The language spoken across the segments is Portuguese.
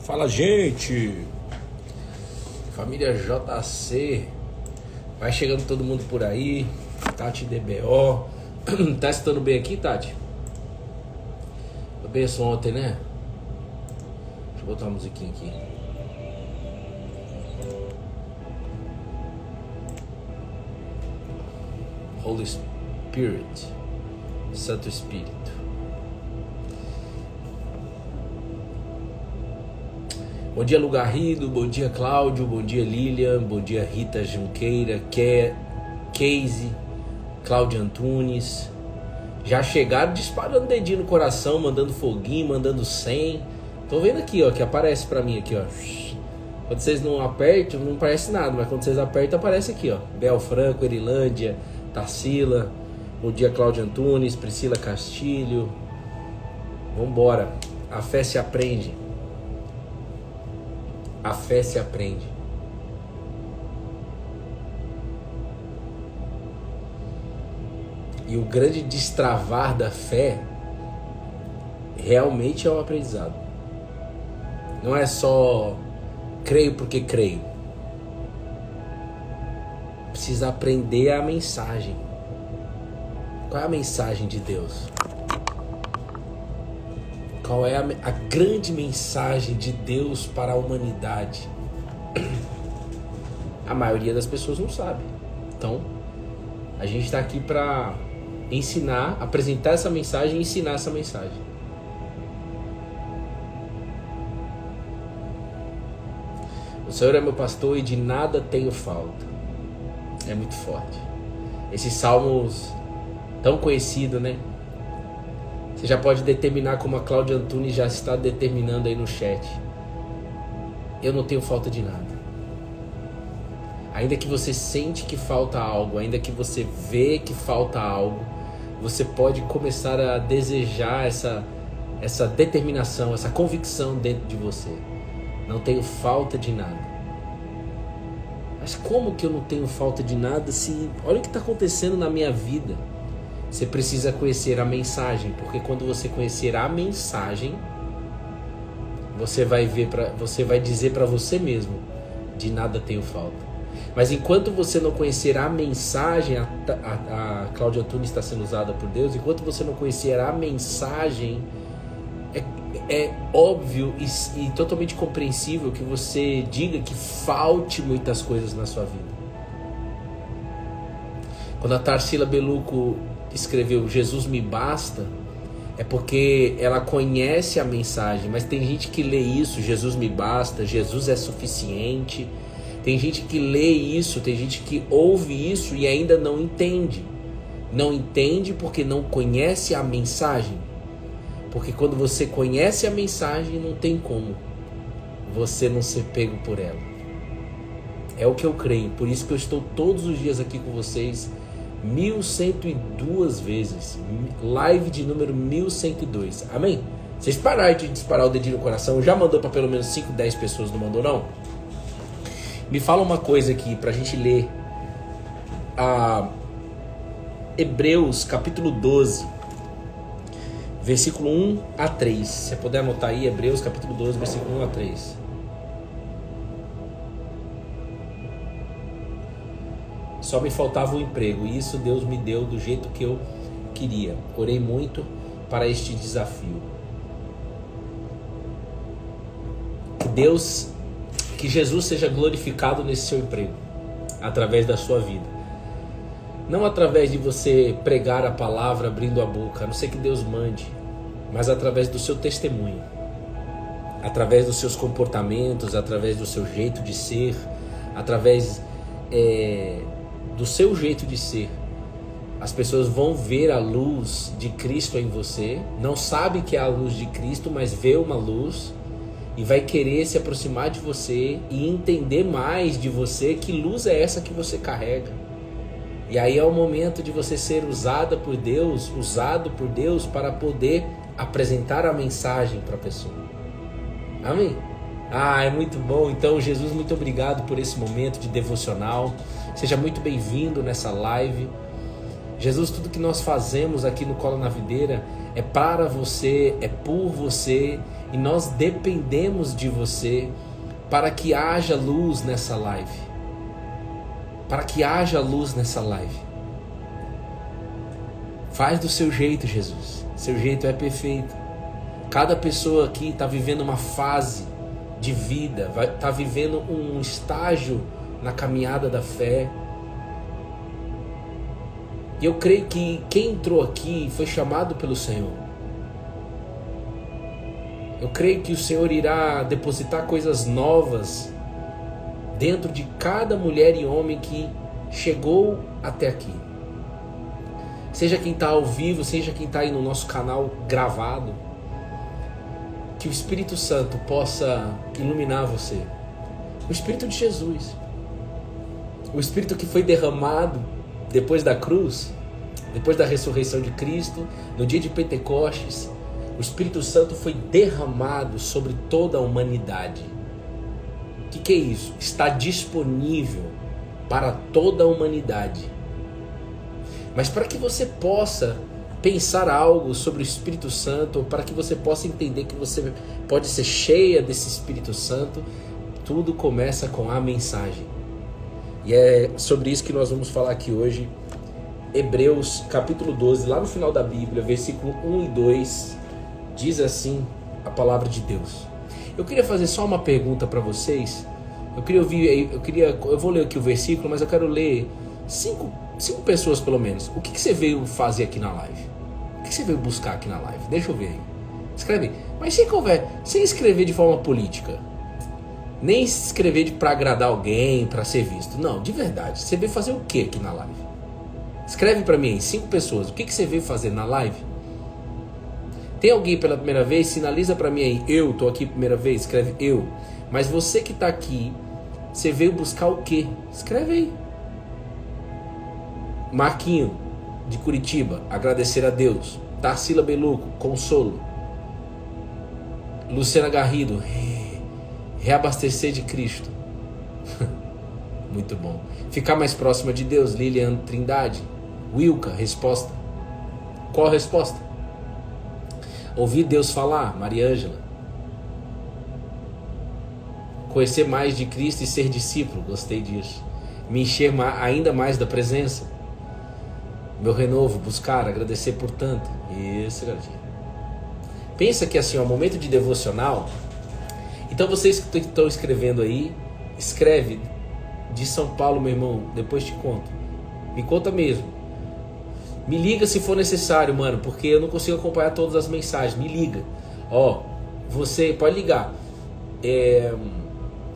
Fala, gente! Família JC. Vai chegando todo mundo por aí. Tati DBO. Tá escutando bem aqui, Tati? Eu benção ontem, né? Deixa eu botar uma musiquinha aqui. Holy Spirit. Santo Espírito. Bom dia, Lugarrido. Bom dia, Cláudio. Bom dia, Lilian. Bom dia, Rita Junqueira. Casey. Cláudio Antunes. Já chegaram disparando dedinho no coração, mandando foguinho, mandando 100. Tô vendo aqui, ó, que aparece pra mim aqui, ó. Quando vocês não apertam, não aparece nada, mas quando vocês apertam, aparece aqui, ó. Bel Franco, Erilândia, Tarsila. Bom dia, Cláudio Antunes, Priscila Castilho. Vambora. A fé se aprende. A fé se aprende. E o grande destravar da fé realmente é o aprendizado. Não é só creio porque creio. Precisa aprender a mensagem. Qual é a mensagem de Deus? Qual é a grande mensagem de Deus para a humanidade? A maioria das pessoas não sabe. Então, a gente está aqui para ensinar, apresentar essa mensagem e ensinar essa mensagem. O Senhor é meu pastor e de nada tenho falta. É muito forte. Esses salmos tão conhecidos, né? Você já pode determinar como a Cláudia Antunes já está determinando aí no chat. Eu não tenho falta de nada. Ainda que você sente que falta algo, ainda que você vê que falta algo, você pode começar a desejar essa determinação, essa convicção dentro de você. Não tenho falta de nada. Mas como que eu não tenho falta de nada se... Olha o que está acontecendo na minha vida. Você precisa conhecer a mensagem, porque quando você conhecer a mensagem, você vai dizer para você mesmo, de nada tenho falta. Mas enquanto você não conhecer a mensagem, a Cláudia Antunes está sendo usada por Deus, enquanto você não conhecer a mensagem, é óbvio e totalmente compreensível que você diga que falte muitas coisas na sua vida. Quando a Tarsila Beluco escreveu Jesus me basta, é porque ela conhece a mensagem, mas tem gente que lê isso, Jesus me basta, Jesus é suficiente. Tem gente que lê isso, tem gente que ouve isso e ainda não entende. Não entende porque não conhece a mensagem. Porque quando você conhece a mensagem, não tem como você não ser pego por ela. É o que eu creio, por isso que eu estou todos os dias aqui com vocês, 1102 vezes, live de número 1102, amém? Vocês pararam de disparar o dedinho no coração, já mandou para pelo menos 5, 10 pessoas, não mandou não? Me fala uma coisa aqui pra gente ler, Hebreus capítulo 12, versículo 1 a 3, se você puder anotar aí, Hebreus capítulo 12, versículo 1 a 3. Só me faltava um emprego e isso Deus me deu do jeito que eu queria. Orei muito para este desafio. Que Jesus seja glorificado nesse seu emprego, através da sua vida. Não através de você pregar a palavra abrindo a boca, a não ser que Deus mande, mas através do seu testemunho, através dos seus comportamentos, através do seu jeito de ser, através do seu jeito de ser. As pessoas vão ver a luz de Cristo em você, não sabe que é a luz de Cristo, mas vê uma luz e vai querer se aproximar de você e entender mais de você, que luz é essa que você carrega. E aí é o momento de você ser usado por Deus para poder apresentar a mensagem para a pessoa. Amém? É muito bom. Então, Jesus, muito obrigado por esse momento de devocional. Seja muito bem-vindo nessa live. Jesus, tudo que nós fazemos aqui no Cola na Videira é para você, é por você, e nós dependemos de você para que haja luz nessa live. Para que haja luz nessa live. Faz do seu jeito, Jesus. Seu jeito é perfeito. Cada pessoa aqui está vivendo uma fase de vida, está vivendo um estágio na caminhada da fé. E eu creio que quem entrou aqui foi chamado pelo Senhor. Eu creio que o Senhor irá depositar coisas novas dentro de cada mulher e homem que chegou até aqui. Seja quem está ao vivo, seja quem está aí no nosso canal gravado. Que o Espírito Santo possa iluminar você. O Espírito de Jesus. O Espírito que foi derramado depois da cruz, depois da ressurreição de Cristo, no dia de Pentecostes. O Espírito Santo foi derramado sobre toda a humanidade. O que é isso? Está disponível para toda a humanidade. Mas para que você possa pensar algo sobre o Espírito Santo, ou para que você possa entender que você pode ser cheia desse Espírito Santo, tudo começa com a mensagem. E é sobre isso que nós vamos falar aqui hoje. Hebreus capítulo 12, lá no final da Bíblia, versículo 1 e 2, diz assim a palavra de Deus. Eu queria fazer só uma pergunta para vocês. Eu vou ler aqui o versículo, mas eu quero ler cinco pessoas pelo menos. O que você veio fazer aqui na live? O que você veio buscar aqui na live? Deixa eu ver aí. Escreve aí. Mas sem escrever de forma política. Nem escrever para agradar alguém, para ser visto. Não, de verdade. Você veio fazer o que aqui na live? Escreve para mim aí, 5 pessoas. O que você veio fazer na live? Tem alguém pela primeira vez? Sinaliza para mim aí. Eu tô aqui primeira vez. Escreve eu. Mas você que tá aqui, você veio buscar o quê? Escreve aí. Marquinho, de Curitiba, agradecer a Deus. Tarsila Beluco, consolo. Luciana Garrido, reabastecer de Cristo. Muito bom. Ficar mais próxima de Deus, Lilian Trindade. Wilka, resposta. Qual a resposta? Ouvir Deus falar, Maria Ângela. Conhecer mais de Cristo e ser discípulo, gostei disso. Me encher ainda mais da presença. Meu renovo, buscar, agradecer por tanto. Isso, garotinho. Pensa que assim, ó, momento de devocional. Então vocês que estão escrevendo aí, escreve de São Paulo, meu irmão, depois te conto. Me conta mesmo. Me liga se for necessário, mano, porque eu não consigo acompanhar todas as mensagens. Me liga. Ó, você pode ligar.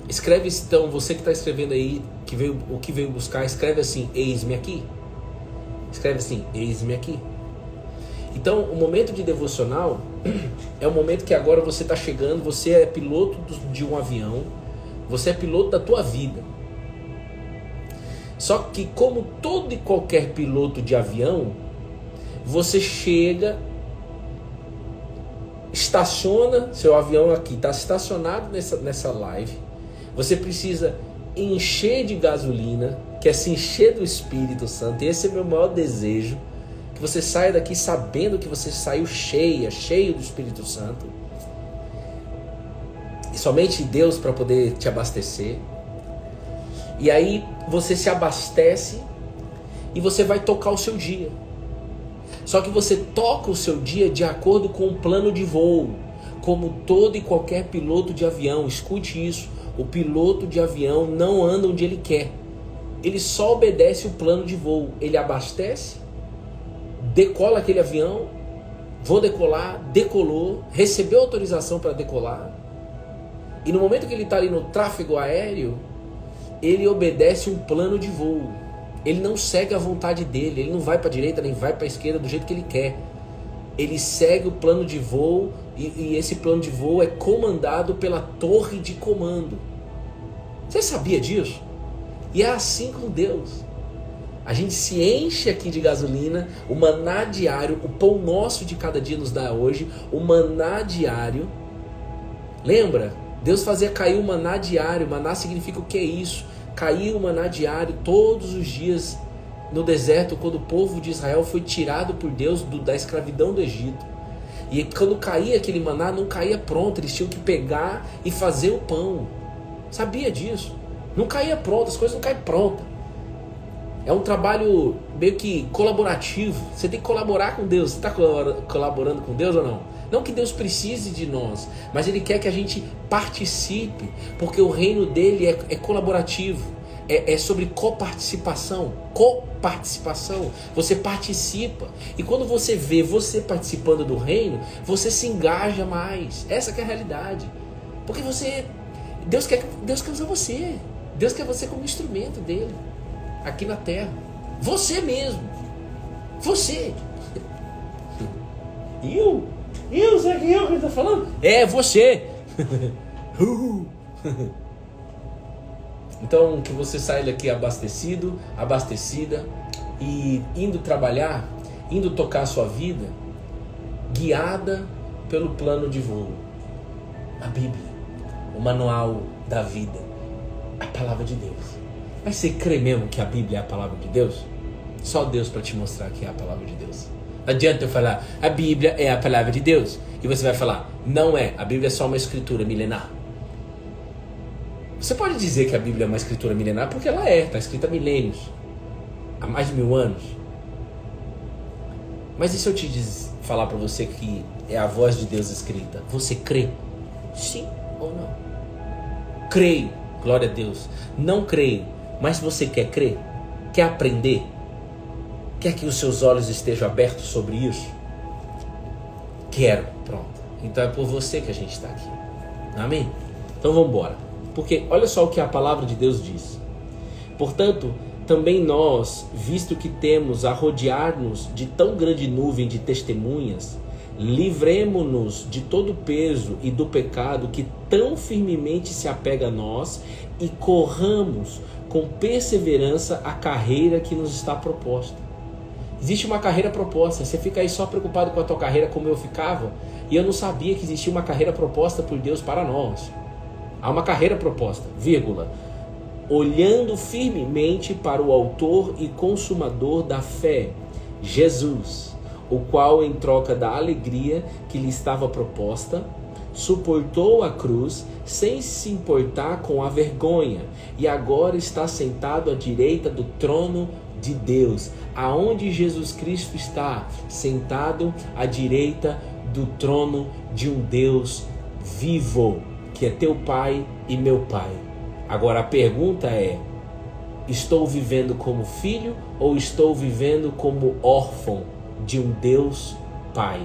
Escreve então, você que está escrevendo aí, o que veio buscar, escreve assim, eis-me aqui. Escreve assim, eis-me aqui. Então, o momento de devocional é o momento que agora você está chegando, você é piloto de um avião, você é piloto da tua vida. Só que como todo e qualquer piloto de avião, você chega, estaciona, seu avião aqui está estacionado nessa live, você precisa encher de gasolina, que é se encher do Espírito Santo, e esse é o meu maior desejo, que você saia daqui sabendo que você saiu cheio do Espírito Santo, e somente Deus para poder te abastecer. E aí você se abastece e você vai tocar o seu dia. Só que você toca o seu dia de acordo com o plano de voo, como todo e qualquer piloto de avião. Escute isso, o piloto de avião não anda onde ele quer, ele só obedece o plano de voo. Ele abastece, decola aquele avião, vou decolar, decolou, recebeu autorização para decolar, e no momento que ele está ali no tráfego aéreo, ele obedece um plano de voo. Ele não segue a vontade dele, ele não vai para a direita nem vai para a esquerda do jeito que ele quer. Ele segue o plano de voo, e esse plano de voo é comandado pela torre de comando. Você sabia disso? E é assim com Deus. A gente se enche aqui de gasolina, o maná diário, o pão nosso de cada dia nos dá hoje, o maná diário. Lembra? Deus fazia cair o maná diário. Maná significa o que é isso? Cair o maná diário todos os dias no deserto, quando o povo de Israel foi tirado por Deus da escravidão do Egito. E quando caía aquele maná, não caía pronto, eles tinham que pegar e fazer o pão. Sabia disso? Não caía pronto, as coisas não caem prontas. É um trabalho meio que colaborativo. Você tem que colaborar com Deus. Você está colaborando com Deus ou não? Não que Deus precise de nós, mas Ele quer que a gente participe, porque o reino dele é colaborativo. É sobre coparticipação. Coparticipação. Você participa. E quando você vê você participando do reino, você se engaja mais. Essa que é a realidade. Porque Deus quer usar você. Deus quer você como instrumento dele. Aqui na terra. Você mesmo. Você. Será que eu que está falando? É você. Então, que você saia daqui abastecido, abastecida e indo trabalhar, indo tocar a sua vida, guiada pelo plano de voo. A Bíblia, o manual da vida, a palavra de Deus. Mas você crê mesmo que a Bíblia é a palavra de Deus? Só Deus para te mostrar que é a palavra de Deus. Não adianta eu falar, a Bíblia é a palavra de Deus. E você vai falar, não é, a Bíblia é só uma escritura milenar. Você pode dizer que a Bíblia é uma escritura milenar porque ela está escrita há milênios, há mais de 1000 anos. Mas e se eu te falar para você que é a voz de Deus escrita? Você crê? Sim ou não? Creio, glória a Deus. Não creio, mas você quer crer? Quer aprender? Quer que os seus olhos estejam abertos sobre isso? Quero, pronto. Então é por você que a gente está aqui. Amém? Então vamos embora. Porque olha só o que a palavra de Deus diz. Portanto, também nós, visto que temos a rodear-nos de tão grande nuvem de testemunhas, livremo-nos de todo o peso e do pecado que tão firmemente se apega a nós e corramos com perseverança a carreira que nos está proposta. Existe uma carreira proposta. Você fica aí só preocupado com a tua carreira como eu ficava, e eu não sabia que existia uma carreira proposta por Deus para nós. Há uma carreira proposta, vírgula, olhando firmemente para o autor e consumador da fé, Jesus, o qual, em troca da alegria que lhe estava proposta, suportou a cruz sem se importar com a vergonha, e agora está sentado à direita do trono de Deus. Aonde Jesus Cristo está? Sentado à direita do trono de um Deus vivo, que é teu pai e meu pai. Agora a pergunta é, estou vivendo como filho ou estou vivendo como órfão de um Deus pai?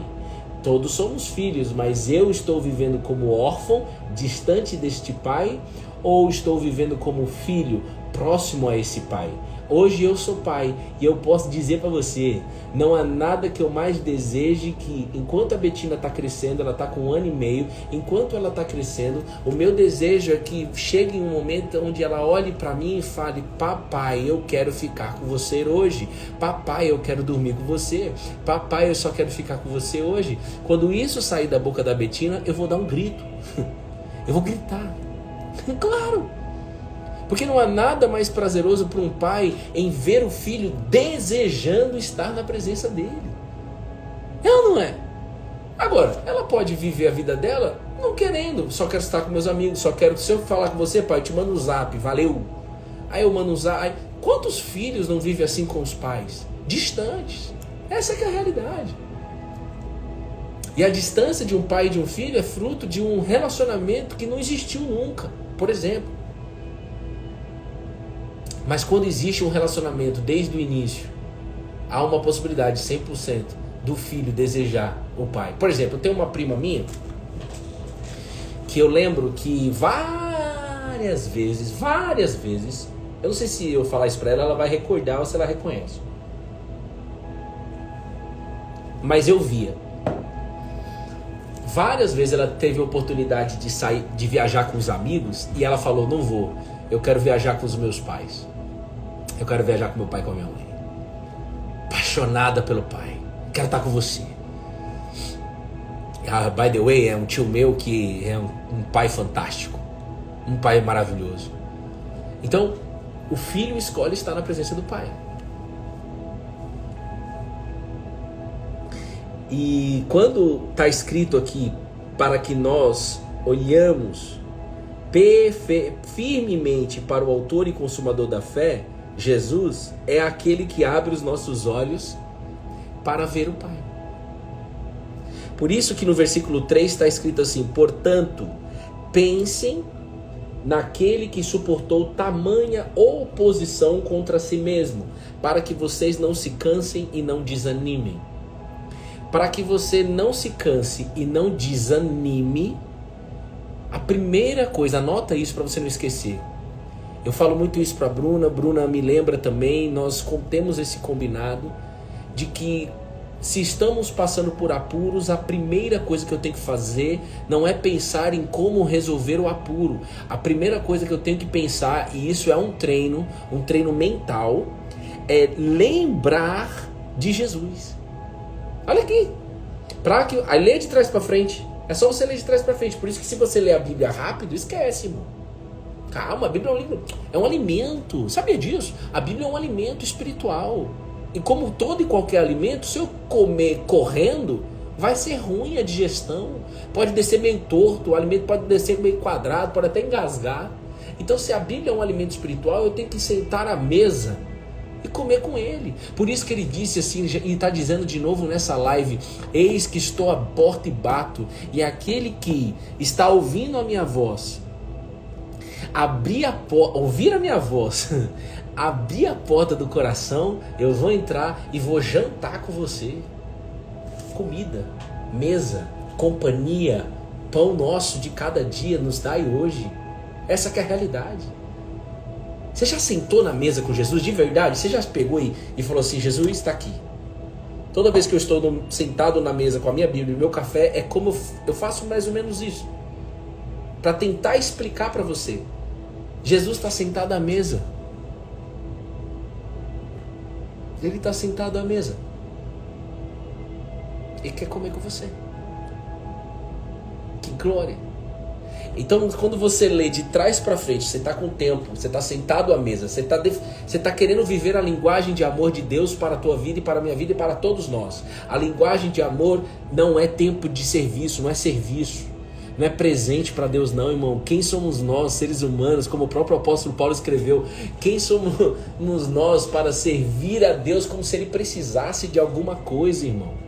Todos somos filhos, mas eu estou vivendo como órfão, distante deste pai, ou estou vivendo como filho, próximo a esse pai? Hoje eu sou pai e eu posso dizer para você, não há nada que eu mais deseje que, enquanto a Betina está crescendo, ela está com 1 ano e meio, enquanto ela está crescendo, o meu desejo é que chegue um momento onde ela olhe para mim e fale, papai, eu quero ficar com você hoje, papai, eu quero dormir com você, papai, eu só quero ficar com você hoje. Quando isso sair da boca da Betina, eu vou dar um grito, eu vou gritar, claro. Porque não há nada mais prazeroso para um pai em ver o filho desejando estar na presença dele. É ou não é? Agora, ela pode viver a vida dela não querendo. Só quero estar com meus amigos, só quero, se eu falar com você, pai, eu te mando um zap, valeu. Aí eu mando um zap. Quantos filhos não vivem assim com os pais? Distantes. Essa que é a realidade. E a distância de um pai e de um filho é fruto de um relacionamento que não existiu nunca. Por exemplo. Mas quando existe um relacionamento desde o início, há uma possibilidade 100% do filho desejar o pai. Por exemplo, eu tenho uma prima minha que eu lembro que várias vezes, eu não sei se eu falar isso pra ela vai recordar ou se ela reconhece. Mas eu via. Várias vezes ela teve a oportunidade de sair, de viajar com os amigos, e ela falou, não vou, eu quero viajar com os meus pais. Eu quero viajar com meu pai e com a minha mãe. Apaixonada pelo pai. Quero estar com você. By the way, é um tio meu que é um pai fantástico. Um pai maravilhoso. Então, o filho escolhe estar na presença do pai. E quando está escrito aqui, para que nós olhamos firmemente para o autor e consumador da fé, Jesus é aquele que abre os nossos olhos para ver o Pai. Por isso que no versículo 3 está escrito assim: portanto, pensem naquele que suportou tamanha oposição contra si mesmo, para que vocês não se cansem e não desanimem. Para que você não se canse e não desanime, a primeira coisa, anota isso para você não esquecer. Eu falo muito isso para Bruna me lembra também, nós temos esse combinado de que se estamos passando por apuros, a primeira coisa que eu tenho que fazer não é pensar em como resolver o apuro. A primeira coisa que eu tenho que pensar, e isso é um treino mental, é lembrar de Jesus. Olha aqui, aí lê de trás para frente, é só você ler de trás para frente. Por isso que se você ler a Bíblia rápido, esquece, irmão. Calma, a Bíblia é um livro, é um alimento, sabia disso? A Bíblia é um alimento espiritual. E como todo e qualquer alimento, se eu comer correndo, vai ser ruim a digestão. Pode descer meio torto, o alimento pode descer meio quadrado, pode até engasgar. Então se a Bíblia é um alimento espiritual, eu tenho que sentar à mesa e comer com ele. Por isso que ele disse assim, e está dizendo de novo nessa live: eis que estou à porta e bato, e aquele que está ouvindo a minha voz, ouvir a minha voz, abrir a porta do coração, eu vou entrar e vou jantar com você. Comida, mesa, companhia, pão nosso de cada dia nos dai hoje. Essa que é a realidade. Você já sentou na mesa com Jesus de verdade? Você já pegou e falou assim: Jesus está aqui. Toda vez que eu estou sentado na mesa com a minha Bíblia e o meu café, é como eu faço mais ou menos isso, para tentar explicar para você. Jesus está sentado à mesa. Ele está sentado à mesa e quer comer com você. Que glória! Então, quando você lê de trás para frente, você está com tempo, você está sentado à mesa, você está querendo viver a linguagem de amor de Deus para a tua vida e para a minha vida e para todos nós. A linguagem de amor não é tempo de serviço, não é serviço, não é presente para Deus não, irmão. Quem somos nós, seres humanos, como o próprio apóstolo Paulo escreveu, quem somos nós para servir a Deus como se ele precisasse de alguma coisa, irmão?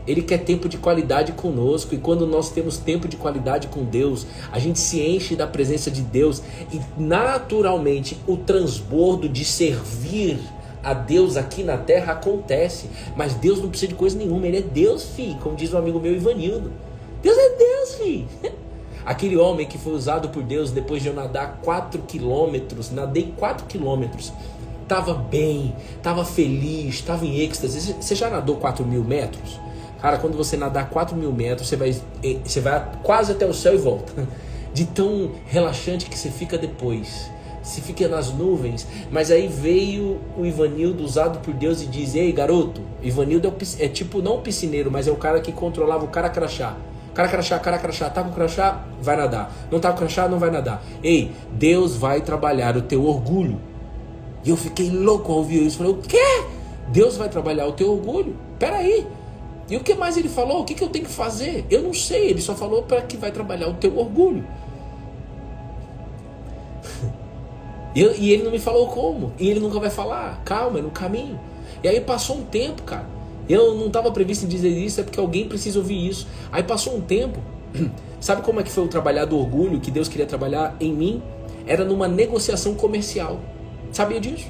Ele quer tempo de qualidade conosco, e quando nós temos tempo de qualidade com Deus, a gente se enche da presença de Deus e naturalmente o transbordo de servir a Deus aqui na terra acontece. Mas Deus não precisa de coisa nenhuma, Ele é Deus, filho, como diz um amigo meu, Ivanildo. Deus é Deus, filho. Aquele homem que foi usado por Deus depois de eu nadar 4 quilômetros, nadei 4 quilômetros, estava bem, estava feliz, estava em êxtase. Você já nadou 4.000 metros? Cara, quando você nadar 4.000 metros, você vai quase até o céu e volta. De tão relaxante que você fica depois. Você fica nas nuvens. Mas aí veio o Ivanildo, usado por Deus, e diz: ei, garoto, Ivanildo é tipo, não o piscineiro, mas é o cara que controlava o cara crachá. Cara crachá, tá com crachá, vai nadar. Não tá com crachá, não vai nadar. Ei, Deus vai trabalhar o teu orgulho. E eu fiquei louco ao ouvir isso. Falei: o quê? Deus vai trabalhar o teu orgulho? Peraí. E o que mais ele falou? O que eu tenho que fazer? Eu não sei, ele só falou para que vai trabalhar o teu orgulho. E ele não me falou como. E ele nunca vai falar. Calma, é no caminho. E aí passou um tempo, cara. Eu não estava previsto em dizer isso, é porque alguém precisa ouvir isso. Aí passou um tempo. Sabe como é que foi o trabalhar do orgulho que Deus queria trabalhar em mim? Era numa negociação comercial. Sabia disso?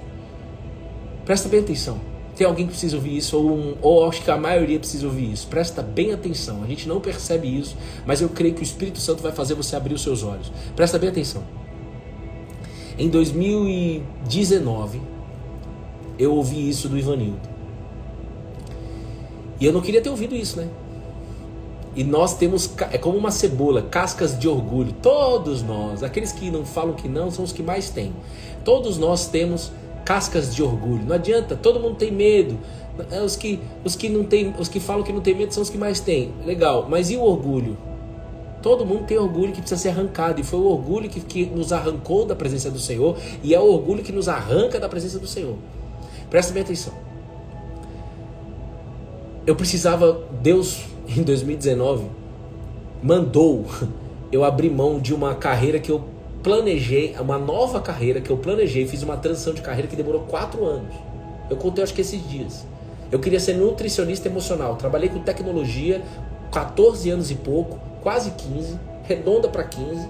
Presta bem atenção. Tem alguém que precisa ouvir isso, ou acho que a maioria precisa ouvir isso. Presta bem atenção. A gente não percebe isso, mas eu creio que o Espírito Santo vai fazer você abrir os seus olhos. Presta bem atenção. Em 2019, eu ouvi isso do Ivanildo. E eu não queria ter ouvido isso, né? E nós temos, é como uma cebola, cascas de orgulho. Todos nós, aqueles que não falam que não, são os que mais têm. Todos nós temos cascas de orgulho. Não adianta, todo mundo tem medo. Os que falam que não tem medo são os que mais têm. Legal, mas e o orgulho? Todo mundo tem orgulho que precisa ser arrancado. E foi o orgulho que nos arrancou da presença do Senhor. E é o orgulho que nos arranca da presença do Senhor. Presta bem atenção. eu precisava, Deus em 2019 mandou eu abrir mão de uma carreira que eu planejei, uma nova carreira que eu planejei, fiz uma transição de carreira que demorou 4 anos. Eu contei acho que esses dias. Eu queria ser nutricionista emocional, trabalhei com tecnologia, 14 anos e pouco, quase 15, redonda para 15.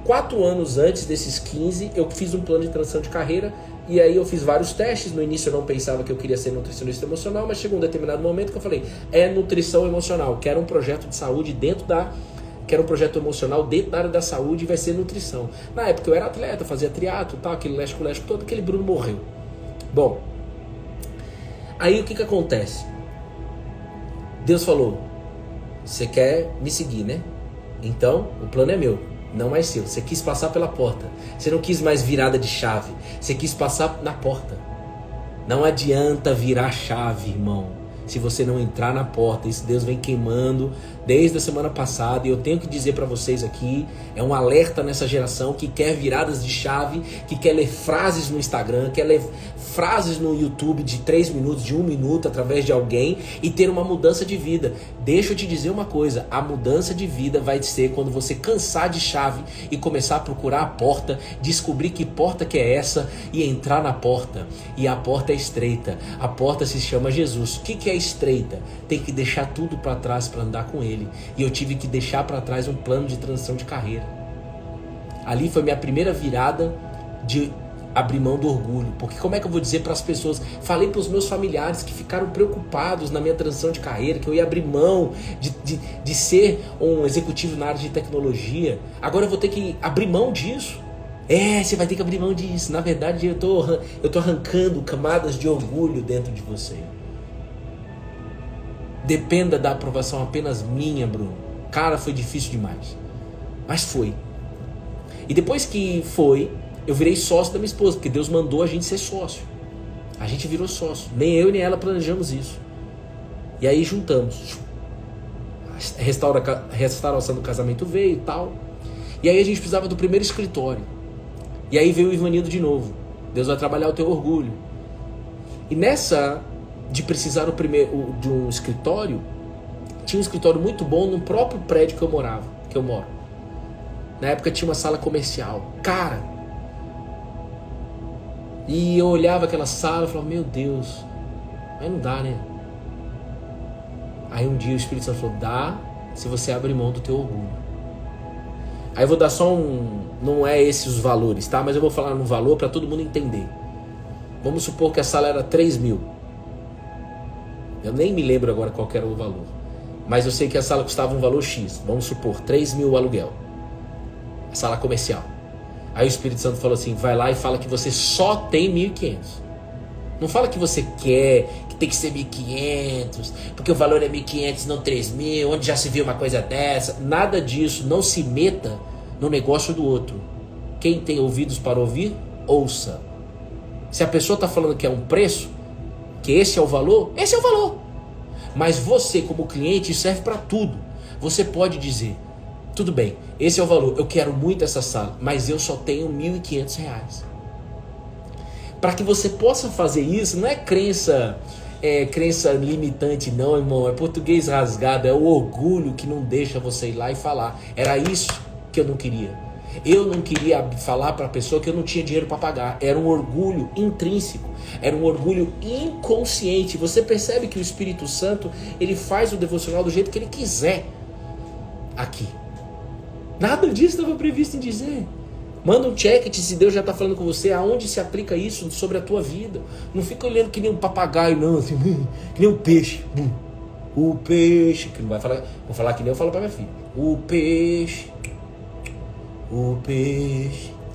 4 anos antes desses 15, eu fiz um plano de transição de carreira e aí eu fiz vários testes. No início eu não pensava que eu queria ser nutricionista emocional, mas chegou um determinado momento que eu falei, é nutrição emocional, quero um projeto de saúde quero um projeto emocional dentro da área da saúde e vai ser nutrição. Na época eu era atleta, fazia triatlo, tal, aquele léxico todo, aquele Bruno morreu. Bom, aí o que acontece? Deus falou, você quer me seguir, né? Então, o plano é meu, não mais seu. Você quis passar pela porta. Você não quis mais virada de chave. Você quis passar na porta. Não adianta virar chave, irmão, se você não entrar na porta. Isso Deus vem queimando desde a semana passada. E eu tenho que dizer para vocês aqui, é um alerta nessa geração que quer viradas de chave, que quer ler frases no Instagram, quer ler frases no YouTube de 3 minutos, de 1 minuto, através de alguém e ter uma mudança de vida. Deixa eu te dizer uma coisa, a mudança de vida vai ser quando você cansar de chave e começar a procurar a porta, descobrir que porta que é essa e entrar na porta. E a porta é estreita, a porta se chama Jesus. O que é estreita? Tem que deixar tudo para trás para andar com Ele. E eu tive que deixar para trás um plano de transição de carreira. Ali foi minha primeira virada de abrir mão do orgulho. Porque como é que eu vou dizer para as pessoas? Falei para os meus familiares que ficaram preocupados na minha transição de carreira, que eu ia abrir mão de ser um executivo na área de tecnologia. Agora eu vou ter que abrir mão disso. Você vai ter que abrir mão disso. Na verdade, eu tô arrancando camadas de orgulho dentro de você. Dependa da aprovação apenas minha, Bruno. Cara, foi difícil demais. Mas foi. E depois que foi, eu virei sócio da minha esposa, porque Deus mandou a gente ser sócio. A gente virou sócio. Nem eu nem ela planejamos isso. E aí juntamos. A restauração do casamento veio e tal. E aí a gente precisava do primeiro escritório. E aí veio o Ivanildo de novo. Deus vai trabalhar o teu orgulho. E nessa de precisar de um escritório, tinha um escritório muito bom no próprio prédio que eu moro. Na época tinha uma sala comercial. Cara! E eu olhava aquela sala e falava, meu Deus, mas não dá, né? Aí um dia o Espírito Santo falou, dá se você abrir mão do teu orgulho. Aí eu vou dar só não é esses os valores, tá? Mas eu vou falar no valor para todo mundo entender. Vamos supor que a sala era 3 mil. Eu nem me lembro agora qual que era o valor. Mas eu sei que a sala custava um valor X. Vamos supor, 3 mil o aluguel. A sala comercial. Aí o Espírito Santo falou assim, vai lá e fala que você só tem 1.500. Não fala que você quer, que tem que ser 1.500, porque o valor é 1.500, não 3.000, onde já se viu uma coisa dessa. Nada disso, não se meta no negócio do outro. Quem tem ouvidos para ouvir, ouça. Se a pessoa está falando que é um preço, que esse é o valor, esse é o valor. Mas você, como cliente, serve para tudo. Você pode dizer, tudo bem, esse é o valor, eu quero muito essa sala, mas eu só tenho R$1.500. Para que você possa fazer isso, não é crença limitante não, irmão, é português rasgado, é o orgulho que não deixa você ir lá e falar. Era isso que eu não queria. Eu não queria falar para a pessoa que eu não tinha dinheiro para pagar. Era um orgulho intrínseco, era um orgulho inconsciente. Você percebe que o Espírito Santo, ele faz o devocional do jeito que ele quiser aqui. Nada disso estava previsto em dizer. Manda um check se Deus já está falando com você, aonde se aplica isso sobre a tua vida. Não fica olhando que nem um papagaio, não, assim, que nem um peixe. O peixe, que não vai falar, vou falar que nem eu falo para minha filha. O peixe.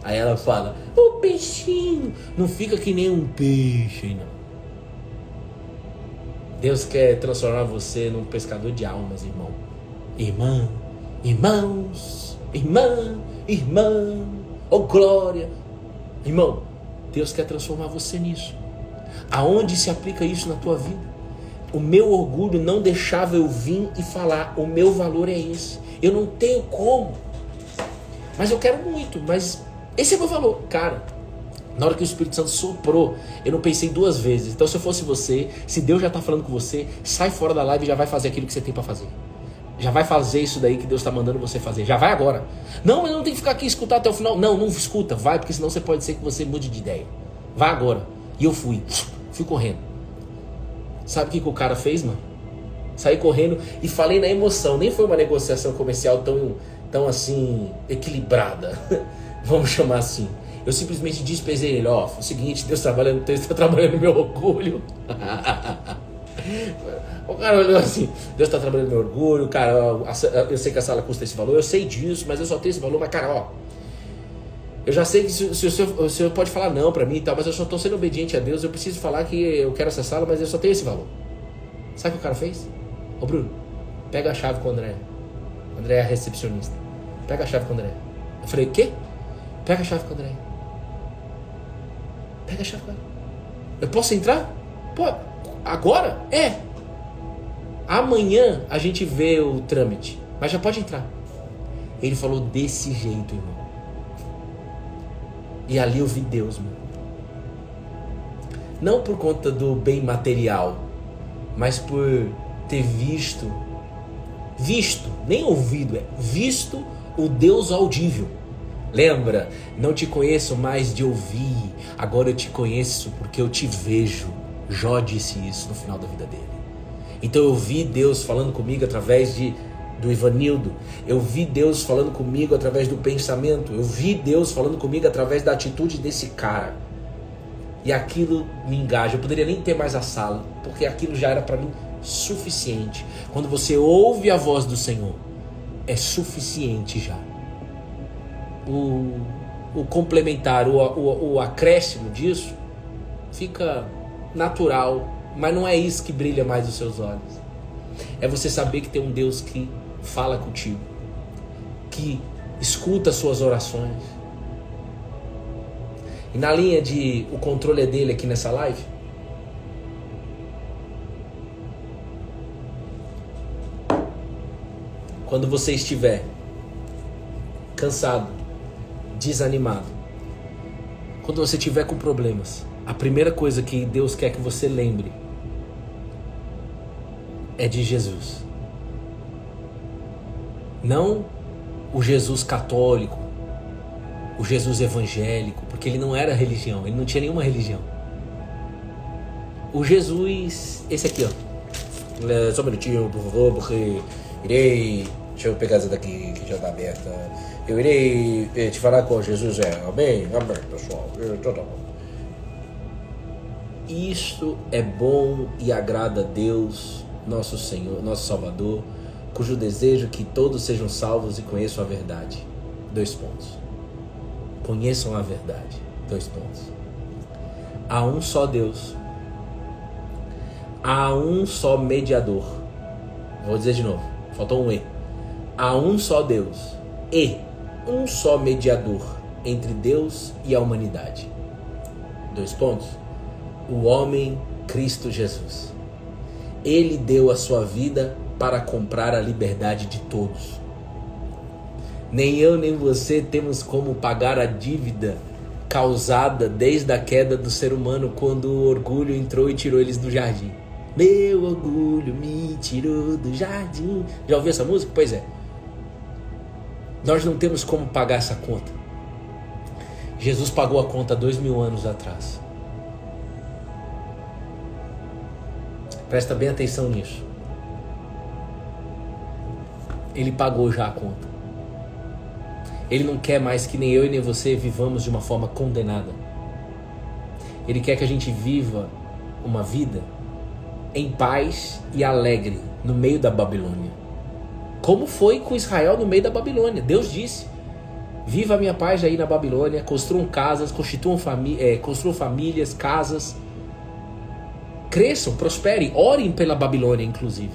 Aí ela fala, o peixinho. Não fica que nem um peixe, não. Deus quer transformar você num pescador de almas, irmão. Irmã, irmãos, irmã, oh glória. Irmão, Deus quer transformar você nisso. Aonde se aplica isso na tua vida? O meu orgulho não deixava eu vir e falar, o meu valor é esse. Eu não tenho como. Mas eu quero muito, mas esse é o meu valor. Cara, Na hora que o Espírito Santo soprou, eu não pensei duas vezes. Então, se eu fosse você, se Deus já está falando com você, sai fora da live e já vai fazer aquilo que você tem para fazer. Já vai fazer isso daí que Deus está mandando você fazer. Já vai agora. Não, mas eu não tenho que ficar aqui e escutar até o final. Não, não escuta. Vai, porque senão você pode ser que você mude de ideia. Vai agora. E eu fui correndo. Sabe o que o cara fez, mano? Saí correndo e falei na emoção. Nem foi uma negociação comercial tão assim, equilibrada. Vamos chamar assim. Eu simplesmente despesei ele. Ó, é o seguinte, Deus está trabalhando no meu orgulho. O cara olhou assim, Deus está trabalhando no meu orgulho, cara, eu sei que a sala custa esse valor, eu sei disso, mas eu só tenho esse valor, mas cara, ó, eu já sei que se o senhor pode falar não pra mim e tal, mas eu só estou sendo obediente a Deus, eu preciso falar que eu quero essa sala, mas eu só tenho esse valor. Sabe o que o cara fez? Ô Bruno, pega a chave com o André. O André é a recepcionista. Pega a chave com o André. Eu falei, o quê? Pega a chave com o André. Pega a chave com ela. Eu posso entrar? Pô, agora? É. Amanhã a gente vê o trâmite, mas já pode entrar. Ele falou desse jeito, irmão. E ali eu vi Deus, mano. Não por conta do bem material, mas por ter visto, nem ouvido, visto o Deus audível. Lembra? Não te conheço mais de ouvir, agora eu te conheço porque eu te vejo. Jó disse isso no final da vida dele. Então eu vi Deus falando comigo através do Ivanildo. Eu vi Deus falando comigo através do pensamento. Eu vi Deus falando comigo através da atitude desse cara. E aquilo me engaja. Eu poderia nem ter mais a sala, porque aquilo já era para mim suficiente. Quando você ouve a voz do Senhor, é suficiente já. O complementar, o acréscimo disso fica natural, mas não é isso que brilha mais os seus olhos. É você saber que tem um Deus que fala contigo, que escuta as suas orações. E na linha de o controle é dele aqui nessa live, quando você estiver cansado, desanimado, quando você estiver com problemas, a primeira coisa que Deus quer que você lembre é de Jesus. Não o Jesus católico, o Jesus evangélico, porque ele não era religião, ele não tinha nenhuma religião. O Jesus, esse aqui, ó. Só um minutinho, por favor, porque irei... Deixa eu pegar essa daqui que já tá aberta. Eu irei te falar com Jesus, amém? Amém, pessoal. Tá bom. Isto é bom e agrada a Deus, nosso Senhor, nosso Salvador, cujo desejo é que todos sejam salvos e conheçam a verdade. 2 pontos. Conheçam a verdade. 2 pontos. Há um só Deus. Há um só mediador. Vou dizer de novo. Faltou um E. Há um só Deus. E um só mediador entre Deus e a humanidade. 2 pontos. O homem Cristo Jesus. Ele deu a sua vida para comprar a liberdade de todos. Nem eu nem você temos como pagar a dívida causada desde a queda do ser humano, quando o orgulho entrou e tirou eles do jardim. Meu orgulho me tirou do jardim. Já ouviu essa música? Pois é. Nós não temos como pagar essa conta. Jesus pagou a conta 2000 anos atrás. Presta bem atenção nisso. Ele pagou já a conta. Ele não quer mais que nem eu e nem você vivamos de uma forma condenada. Ele quer que a gente viva uma vida em paz e alegre no meio da Babilônia. Como foi com Israel no meio da Babilônia. Deus disse: viva a minha paz aí na Babilônia, construam casas, construam famílias, casas. Cresçam, prosperem, orem pela Babilônia, inclusive.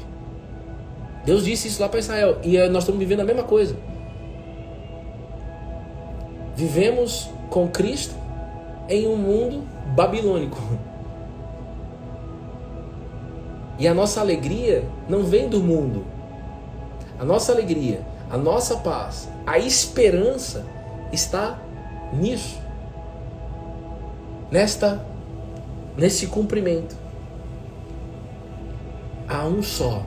Deus disse isso lá para Israel. E nós estamos vivendo a mesma coisa. Vivemos com Cristo em um mundo babilônico. E a nossa alegria não vem do mundo. A nossa alegria, a nossa paz, a esperança está nisso. nesse cumprimento. Há um só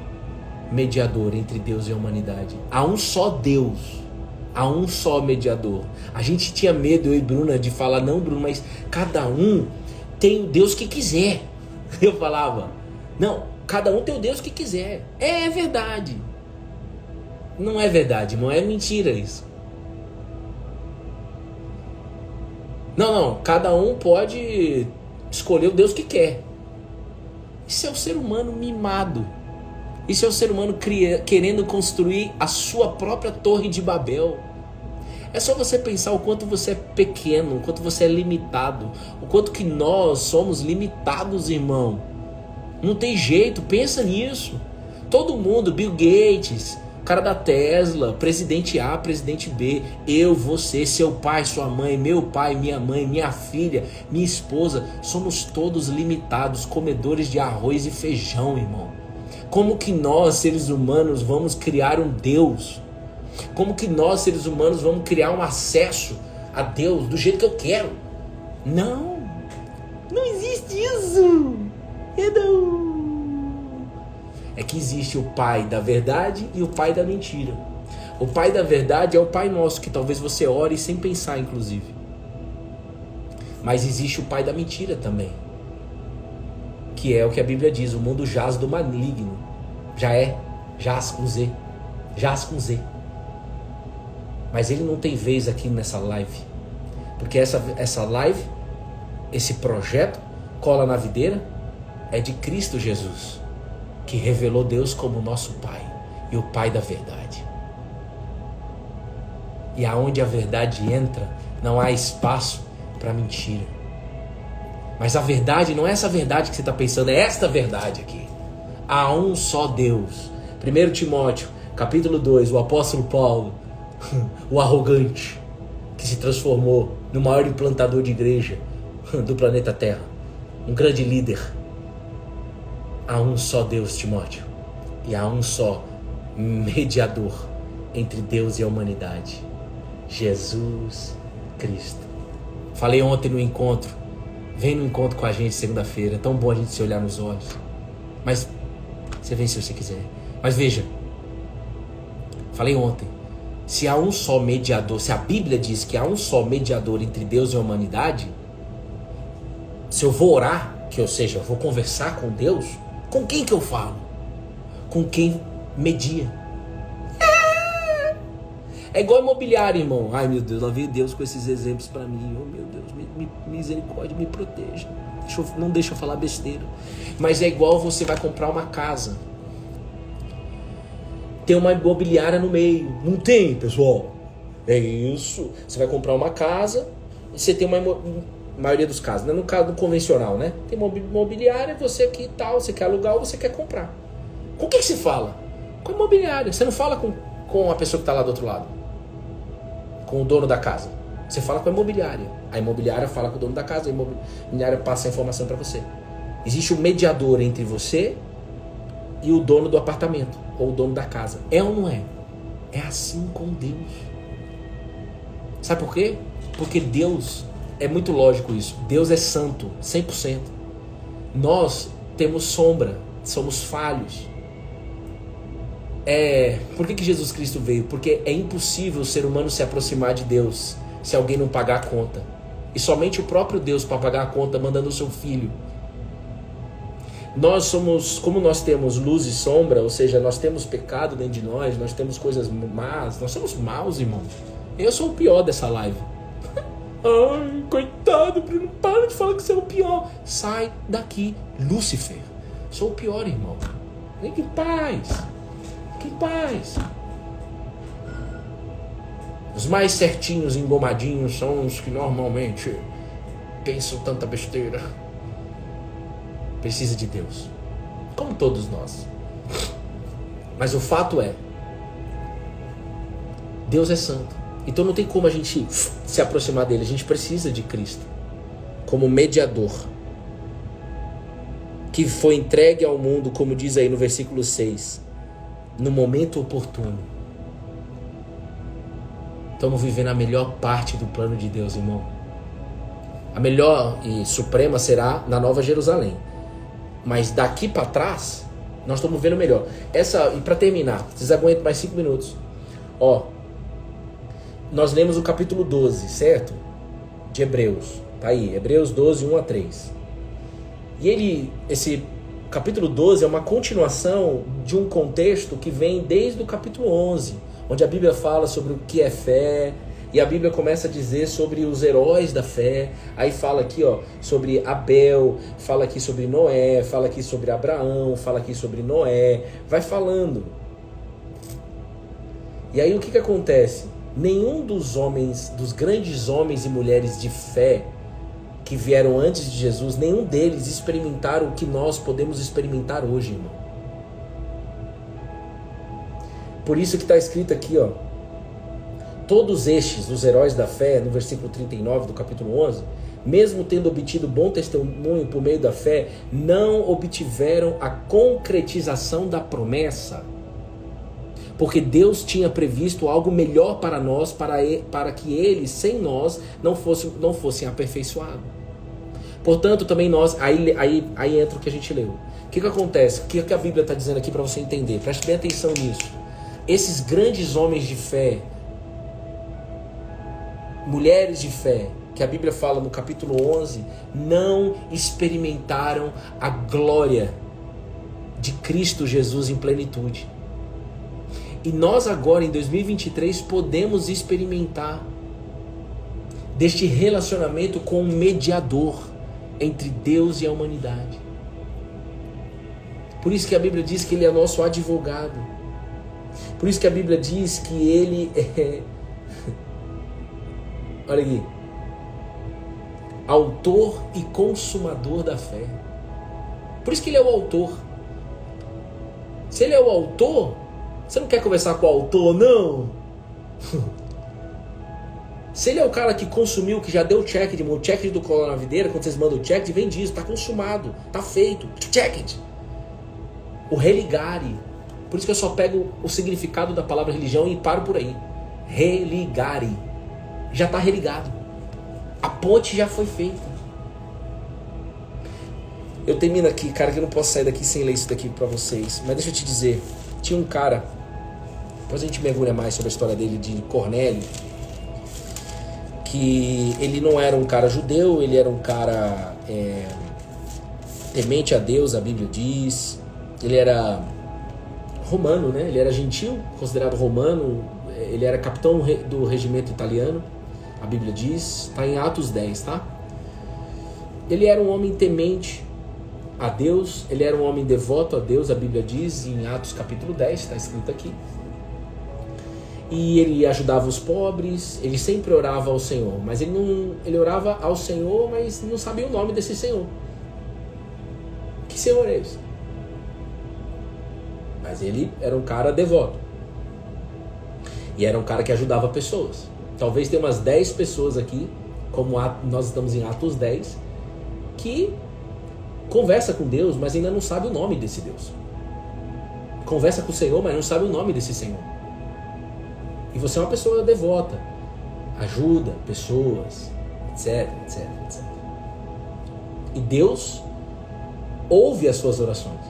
mediador entre Deus e a humanidade. Há um só Deus. Há um só mediador. A gente tinha medo, eu e Bruna, de falar, não, Bruno, mas cada um tem o Deus que quiser. Eu falava, não, cada um tem o Deus que quiser. É verdade. Não é verdade, irmão, é mentira isso. Não, cada um pode escolher o Deus que quer. Isso é o ser humano mimado. Isso é o ser humano querendo construir a sua própria torre de Babel. É só você pensar o quanto você é pequeno, o quanto você é limitado, o quanto que nós somos limitados, irmão. Não tem jeito, pensa nisso. Todo mundo, Bill Gates, cara da Tesla, presidente A, presidente B, eu, você, seu pai, sua mãe, meu pai, minha filha, minha esposa, somos todos limitados, comedores de arroz e feijão, irmão. Como que nós, seres humanos, vamos criar um Deus? Como que nós, seres humanos, vamos criar um acesso a Deus do jeito que eu quero? Não existe isso. É que existe o pai da verdade e o pai da mentira. O pai da verdade é o Pai Nosso, que talvez você ore sem pensar, inclusive. Mas existe o pai da mentira também, que é o que a Bíblia diz, o mundo jaz do maligno. Jaz com Z. Mas ele não tem vez aqui nessa live, porque essa live, esse projeto, Cola na Videira, é de Cristo Jesus, que revelou Deus como nosso Pai e o Pai da verdade. E aonde a verdade entra, não há espaço para mentira. Mas a verdade não é essa verdade que você está pensando, é esta verdade aqui. Há um só Deus. 1 Timóteo, capítulo 2, o apóstolo Paulo, o arrogante, que se transformou no maior implantador de igreja do planeta Terra, um grande líder. Há um só Deus, Timóteo, e há um só mediador entre Deus e a humanidade, Jesus Cristo. Falei ontem no encontro, vem no encontro com a gente segunda-feira, é tão bom a gente se olhar nos olhos, mas você vem se você quiser. Mas veja, falei ontem, se há um só mediador, se a Bíblia diz que há um só mediador entre Deus e a humanidade, se eu vou orar, ou seja, eu vou conversar com Deus, com quem que eu falo? Com quem media. É igual imobiliário, irmão. Ai, meu Deus, lá veio Deus com esses exemplos para mim. Oh, meu Deus, misericórdia, me proteja. Não deixa eu falar besteira. Mas é igual você vai comprar uma casa. Tem uma imobiliária no meio. Não tem, pessoal? É isso. Você vai comprar uma casa, você tem maioria dos casos, né? No caso do convencional, né? Tem uma imobiliária, você aqui tal, você quer alugar ou você quer comprar. Com quem que você fala? Com a imobiliária. Você não fala com a pessoa que está lá do outro lado, com o dono da casa. Você fala com a imobiliária. A imobiliária fala com o dono da casa, a imobiliária passa a informação para você. Existe um mediador entre você e o dono do apartamento, ou o dono da casa. É ou não é? É assim com Deus. Sabe por quê? Porque Deus, é muito lógico isso, Deus é santo, 100%. Nós temos sombra, somos falhos. Por que Jesus Cristo veio? Porque é impossível o ser humano se aproximar de Deus se alguém não pagar a conta. E somente o próprio Deus para pagar a conta, mandando o seu Filho. Nós somos, como nós temos luz e sombra, ou seja, nós temos pecado dentro de nós temos coisas más, nós somos maus, irmão. Eu sou o pior dessa live. Ai, coitado, Bruno, para de falar que você é o pior. Sai daqui, Lúcifer. Sou o pior, irmão. Fique em paz. Fique em paz. Os mais certinhos, engomadinhos, são os que normalmente pensam tanta besteira. Precisa de Deus, como todos nós. Mas o fato é, Deus é santo. Então não tem como a gente se aproximar dele. A gente precisa de Cristo como mediador, que foi entregue ao mundo, como diz aí no versículo 6, no momento oportuno. Estamos vivendo a melhor parte do plano de Deus, irmão. A melhor e suprema será na Nova Jerusalém. Mas daqui para trás, nós estamos vendo melhor. E para terminar, vocês aguentam mais 5 minutos. Nós lemos o capítulo 12, certo? De Hebreus. Tá aí, Hebreus 12, 1 a 3. E esse capítulo 12 é uma continuação de um contexto que vem desde o capítulo 11, onde a Bíblia fala sobre o que é fé, e a Bíblia começa a dizer sobre os heróis da fé. Aí fala aqui sobre Abel, fala aqui sobre Noé, fala aqui sobre Abraão, fala aqui sobre Noé, vai falando. E aí o que acontece? Nenhum dos homens, dos grandes homens e mulheres de fé que vieram antes de Jesus, nenhum deles experimentaram o que nós podemos experimentar hoje, irmão. Por isso que está escrito aqui, todos estes, os heróis da fé, no versículo 39 do capítulo 11, mesmo tendo obtido bom testemunho por meio da fé, não obtiveram a concretização da promessa, porque Deus tinha previsto algo melhor para nós, para que eles, sem nós, não fossem aperfeiçoados. Portanto, também nós, aí entra o que a gente leu. O que acontece? O que a Bíblia está dizendo aqui para você entender? Preste bem atenção nisso. Esses grandes homens de fé, mulheres de fé, que a Bíblia fala no capítulo 11, não experimentaram a glória de Cristo Jesus em plenitude. E nós agora, em 2023, podemos experimentar deste relacionamento com um mediador entre Deus e a humanidade. Por isso que a Bíblia diz que Ele é nosso advogado. Por isso que a Bíblia diz que Ele é... Olha aqui. Autor e consumador da fé. Por isso que Ele é o autor. Se Ele é o autor... Você não quer conversar com o autor, não? Se ele é o cara que consumiu, que já deu o check do colar na videira, quando vocês mandam o check, vem disso, está consumado, está feito, check it. O religare. Por isso que eu só pego o significado da palavra religião e paro por aí. Religare. Já está religado. A ponte já foi feita. Eu termino aqui, cara, que eu não posso sair daqui sem ler isso daqui para vocês. Mas deixa eu te dizer, tinha um cara, depois a gente mergulha mais sobre a história dele, de Cornélio, que ele não era um cara judeu, ele era um cara temente a Deus, a Bíblia diz. Ele era romano, né? Ele era gentil, considerado romano. Ele era capitão do regimento italiano, a Bíblia diz. Está em Atos 10, tá? Ele era um homem temente a Deus, ele era um homem devoto a Deus, a Bíblia diz em Atos capítulo 10, está escrito aqui. E ele ajudava os pobres, ele sempre orava ao Senhor, mas ele orava ao Senhor, mas não sabia o nome desse Senhor. Que Senhor é esse? Mas ele era um cara devoto. E era um cara que ajudava pessoas. Talvez tenha umas 10 pessoas aqui, como nós estamos em Atos 10, que conversa com Deus, mas ainda não sabe o nome desse Deus. Conversa com o Senhor, mas não sabe o nome desse Senhor. E você é uma pessoa devota, ajuda pessoas, etc, etc, etc. E Deus ouve as suas orações.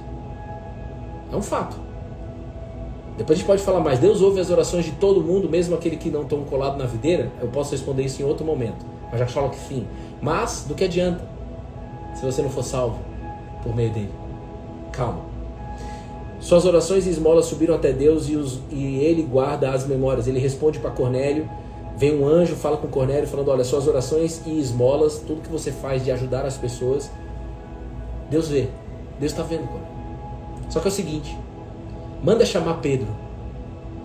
É um fato. Depois a gente pode falar mais. Deus ouve as orações de todo mundo, mesmo aquele que não estão colado na videira. Eu posso responder isso em outro momento. Mas já falo que sim. Mas, do que adianta se você não for salvo por meio dele? Calma. Suas orações e esmolas subiram até Deus e ele guarda as memórias. Ele responde para Cornélio. Vem um anjo, fala com Cornélio, falando: olha, suas orações e esmolas, tudo que você faz de ajudar as pessoas, Deus vê. Deus está vendo, Cornélio. Só que é o seguinte: manda chamar Pedro,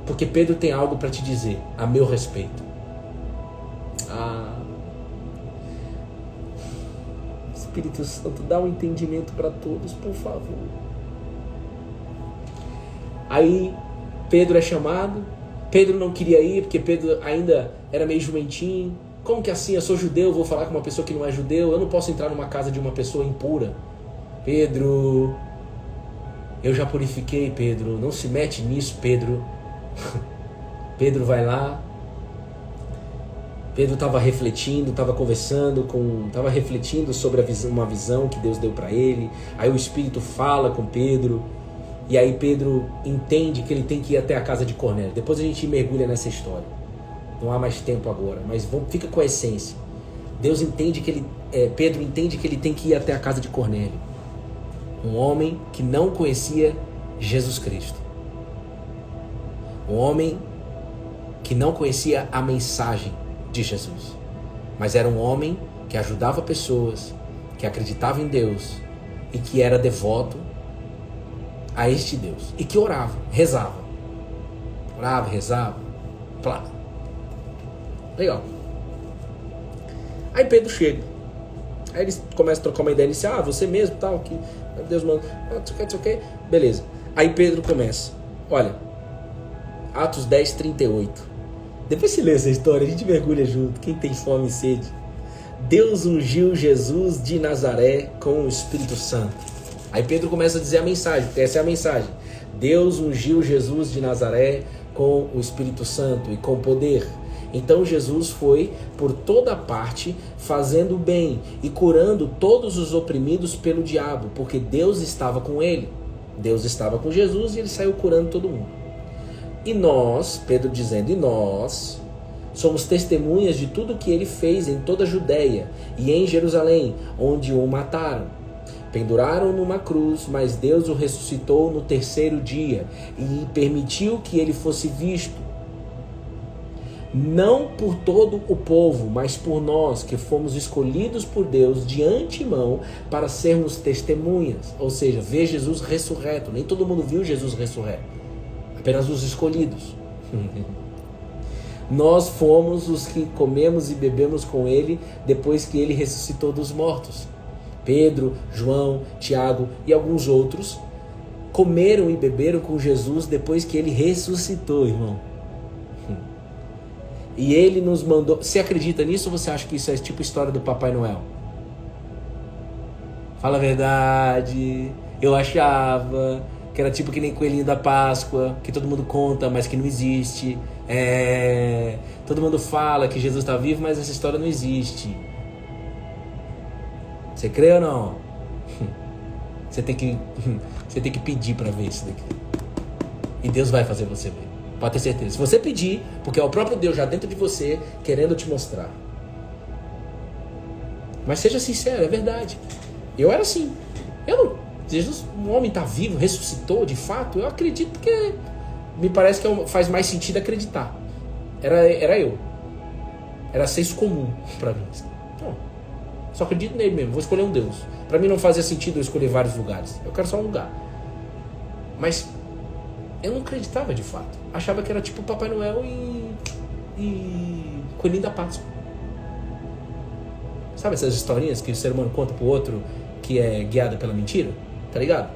porque Pedro tem algo para te dizer a meu respeito. Espírito Santo, dá um entendimento para todos, por favor. Aí Pedro é chamado. Pedro não queria ir, porque Pedro ainda era meio jumentinho. Como que assim? Eu sou judeu, vou falar com uma pessoa que não é judeu, eu não posso entrar numa casa de uma pessoa impura. Pedro, eu já purifiquei, Pedro, não se mete nisso, Pedro. Pedro vai lá. Pedro estava refletindo, estava conversando, estava refletindo sobre uma visão que Deus deu para ele. Aí o Espírito fala com Pedro, e aí Pedro entende que ele tem que ir até a casa de Cornélio. Depois a gente mergulha nessa história. Não há mais tempo agora, mas fica com a essência. Pedro entende que ele tem que ir até a casa de Cornélio, um homem que não conhecia Jesus Cristo, um homem que não conhecia a mensagem de Jesus, mas era um homem que ajudava pessoas, que acreditava em Deus e que era devoto a este Deus e que orava, rezava, plá. Legal. Aí Pedro chega, aí eles começam a trocar uma ideia inicial, você mesmo, tal, que Deus manda, não sei o que, beleza. Aí Pedro começa, olha, Atos 10, 38. Depois se lê essa história, a gente mergulha junto, quem tem fome e sede. Deus ungiu Jesus de Nazaré com o Espírito Santo. Aí Pedro começa a dizer a mensagem, porque essa é a mensagem. Deus ungiu Jesus de Nazaré com o Espírito Santo e com poder. Então Jesus foi por toda parte fazendo o bem e curando todos os oprimidos pelo diabo, porque Deus estava com ele. Deus estava com Jesus e ele saiu curando todo mundo. E nós, Pedro dizendo, e nós somos testemunhas de tudo que ele fez em toda a Judéia e em Jerusalém, onde o mataram. Penduraram numa cruz, mas Deus o ressuscitou no terceiro dia e permitiu que ele fosse visto. Não por todo o povo, mas por nós que fomos escolhidos por Deus de antemão para sermos testemunhas. Ou seja, ver Jesus ressurreto. Nem todo mundo viu Jesus ressurreto. Apenas os escolhidos. Nós fomos os que comemos e bebemos com ele depois que ele ressuscitou dos mortos. Pedro, João, Tiago e alguns outros comeram e beberam com Jesus depois que ele ressuscitou, irmão. E ele nos mandou... Você acredita nisso ou você acha que isso é tipo história do Papai Noel? Fala a verdade. Eu achava que era tipo que nem Coelhinho da Páscoa, que todo mundo conta, mas que não existe. Todo mundo fala que Jesus está vivo, mas essa história não existe. Você crê ou não? Você tem que pedir para ver isso daqui. E Deus vai fazer você ver. Pode ter certeza. Se você pedir, porque é o próprio Deus já dentro de você, querendo te mostrar. Mas seja sincero, é verdade. Eu era assim. Jesus, um homem está vivo, ressuscitou de fato, eu acredito que... Me parece que faz mais sentido acreditar. Era eu. Era senso comum para mim. Não, só acredito nele mesmo, vou escolher um Deus. Para mim não fazia sentido eu escolher vários lugares. Eu quero só um lugar. Mas eu não acreditava de fato. Achava que era tipo Papai Noel e Coelhinho da Páscoa. Sabe essas historinhas que o ser humano conta pro outro que é guiada pela mentira? Tá ligado?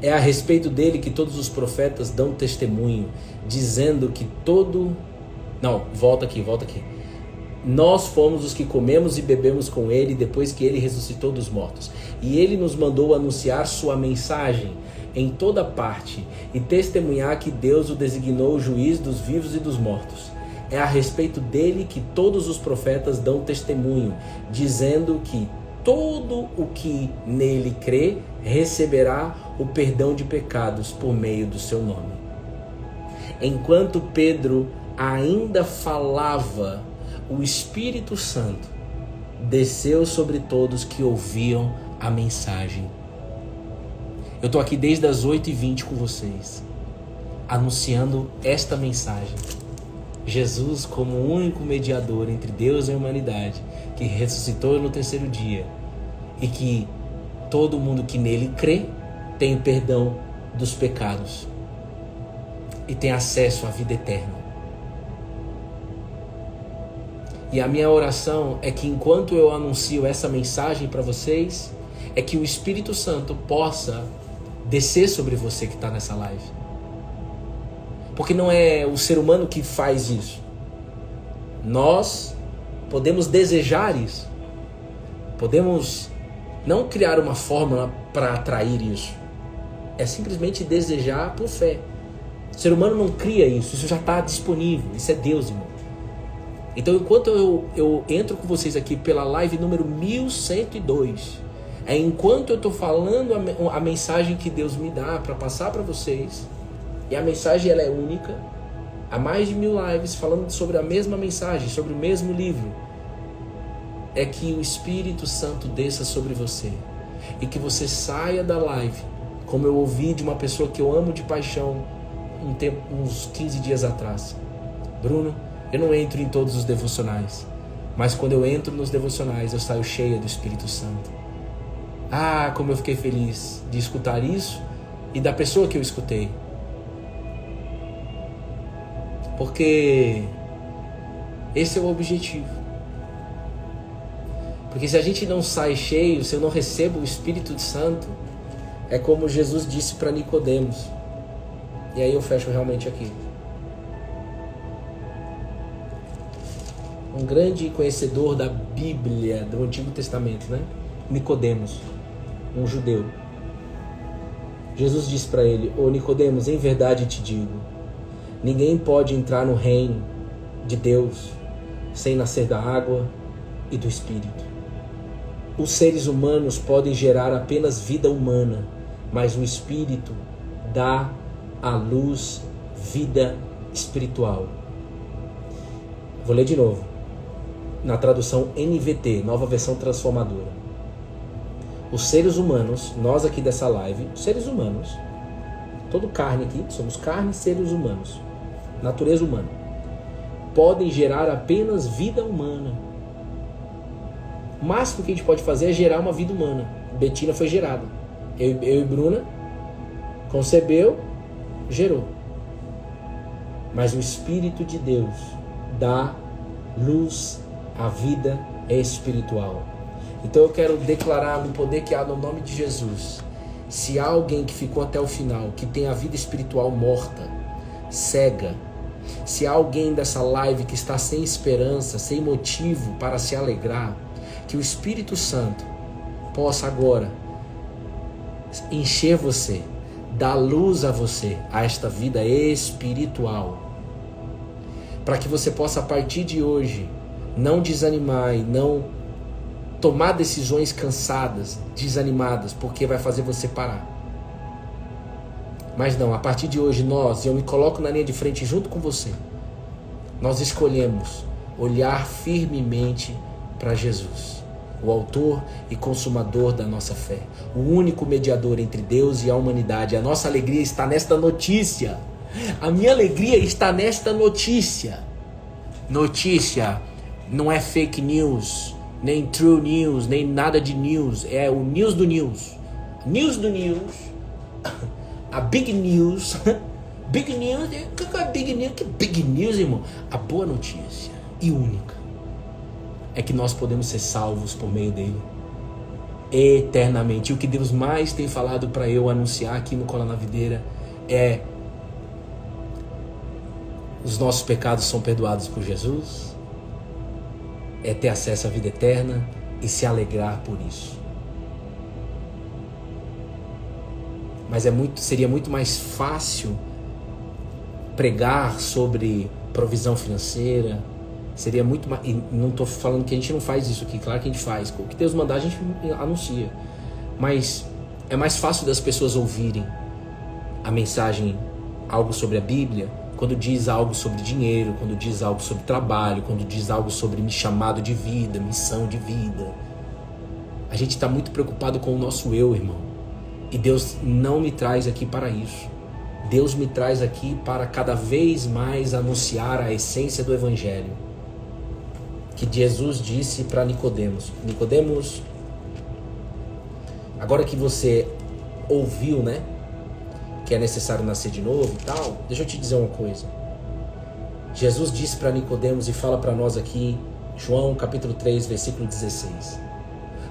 É a respeito dele que todos os profetas dão testemunho, dizendo que todo... Não, volta aqui. Nós fomos os que comemos e bebemos com ele depois que ele ressuscitou dos mortos. E ele nos mandou anunciar sua mensagem em toda parte e testemunhar que Deus o designou o juiz dos vivos e dos mortos. É a respeito dele que todos os profetas dão testemunho, dizendo que todo o que nele crê receberá o perdão de pecados por meio do seu nome. Enquanto Pedro ainda falava, o Espírito Santo desceu sobre todos que ouviam a mensagem. Eu estou aqui desde as 8h20 com vocês, anunciando esta mensagem. Jesus como o único mediador entre Deus e a humanidade, que ressuscitou no terceiro dia e que todo mundo que nele crê tem o perdão dos pecados e tem acesso à vida eterna. E a minha oração é que enquanto eu anuncio essa mensagem para vocês, é que o Espírito Santo possa descer sobre você que está nessa live. Porque não é o ser humano que faz isso. Nós podemos desejar isso. Podemos não criar uma fórmula para atrair isso. É simplesmente desejar por fé. O ser humano não cria isso já está disponível. Isso é Deus, irmão. Então, enquanto eu entro com vocês aqui pela live número 1102, enquanto eu estou falando a mensagem que Deus me dá para passar para vocês, e a mensagem ela é única, há mais de 1000 lives falando sobre a mesma mensagem, sobre o mesmo livro, é que o Espírito Santo desça sobre você e que você saia da live, como eu ouvi de uma pessoa que eu amo de paixão uns 15 dias atrás. Bruno, eu não entro em todos os devocionais, mas quando eu entro nos devocionais eu saio cheia do Espírito Santo. Ah, como eu fiquei feliz de escutar isso e da pessoa que eu escutei. Porque esse é o objetivo. Porque se a gente não sai cheio, se eu não recebo o Espírito Santo, é como Jesus disse para Nicodemos. E aí eu fecho realmente aqui. Um grande conhecedor da Bíblia, do Antigo Testamento, né? Nicodemos, um judeu. Jesus disse para ele: Ô Nicodemos, em verdade te digo, ninguém pode entrar no reino de Deus sem nascer da água e do Espírito. Os seres humanos podem gerar apenas vida humana, mas o Espírito dá à luz vida espiritual. Vou ler de novo, na tradução NVT, Nova Versão Transformadora. Os seres humanos, nós aqui dessa live, seres humanos, todo carne aqui, somos carne e seres humanos, natureza humana, podem gerar apenas vida humana. O máximo que a gente pode fazer é gerar uma vida humana. Betina foi gerada. Eu e Bruna concebeu, gerou. Mas o Espírito de Deus dá luz à vida espiritual. Então eu quero declarar no poder que há no nome de Jesus, se há alguém que ficou até o final, que tem a vida espiritual morta, cega, se há alguém dessa live que está sem esperança, sem motivo para se alegrar, que o Espírito Santo possa agora encher você, dar luz a você, a esta vida espiritual, para que você possa a partir de hoje não desanimar e não tomar decisões cansadas, desanimadas, porque vai fazer você parar. Mas não, a partir de hoje eu me coloco na linha de frente junto com você. Nós escolhemos olhar firmemente para Jesus, o autor e consumador da nossa fé, o único mediador entre Deus e a humanidade. A nossa alegria está nesta notícia. A minha alegria está nesta notícia. Notícia não é fake news, nem true news, nem nada de news. É o news do news. News do news. A big news. Big news. O que é big news? Que big news, irmão? A boa notícia e única é que nós podemos ser salvos por meio dele eternamente. E o que Deus mais tem falado para eu anunciar aqui no Cola na Videira é: os nossos pecados são perdoados por Jesus, é ter acesso à vida eterna e se alegrar por isso. Mas seria muito mais fácil pregar sobre provisão financeira. Seria muito mais. E não estou falando que a gente não faz isso aqui, claro que a gente faz. O que Deus mandar a gente anuncia. Mas é mais fácil das pessoas ouvirem a mensagem, algo sobre a Bíblia, quando diz algo sobre dinheiro, quando diz algo sobre trabalho, quando diz algo sobre chamado de vida, missão de vida. A gente está muito preocupado com o nosso eu, irmão. E Deus não me traz aqui para isso. Deus me traz aqui para cada vez mais anunciar a essência do Evangelho. Que Jesus disse para Nicodemos: Nicodemos, agora que você ouviu, né, que é necessário nascer de novo e tal, deixa eu te dizer uma coisa. Jesus disse para Nicodemos e fala para nós aqui, João capítulo 3, versículo 16.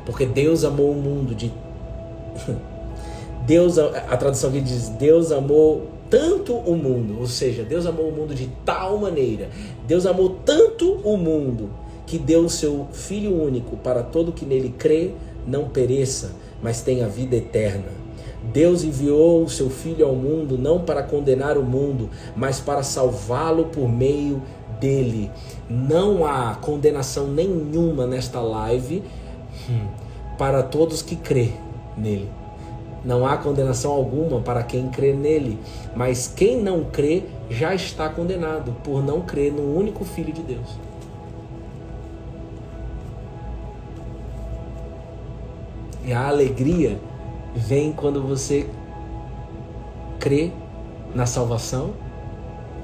Porque Deus amou o mundo de... a tradução aqui diz: Deus amou tanto o mundo, ou seja, Deus amou o mundo de tal maneira, Deus amou tanto o mundo, que deu o seu Filho único para todo que nele crê não pereça, mas tenha vida eterna. Deus enviou o seu Filho ao mundo não para condenar o mundo, mas para salvá-lo por meio dele. Não há condenação nenhuma nesta live para todos que crê nele. Não há condenação alguma para quem crê nele, mas quem não crê já está condenado por não crer no único Filho de Deus. E a alegria vem quando você crê na salvação,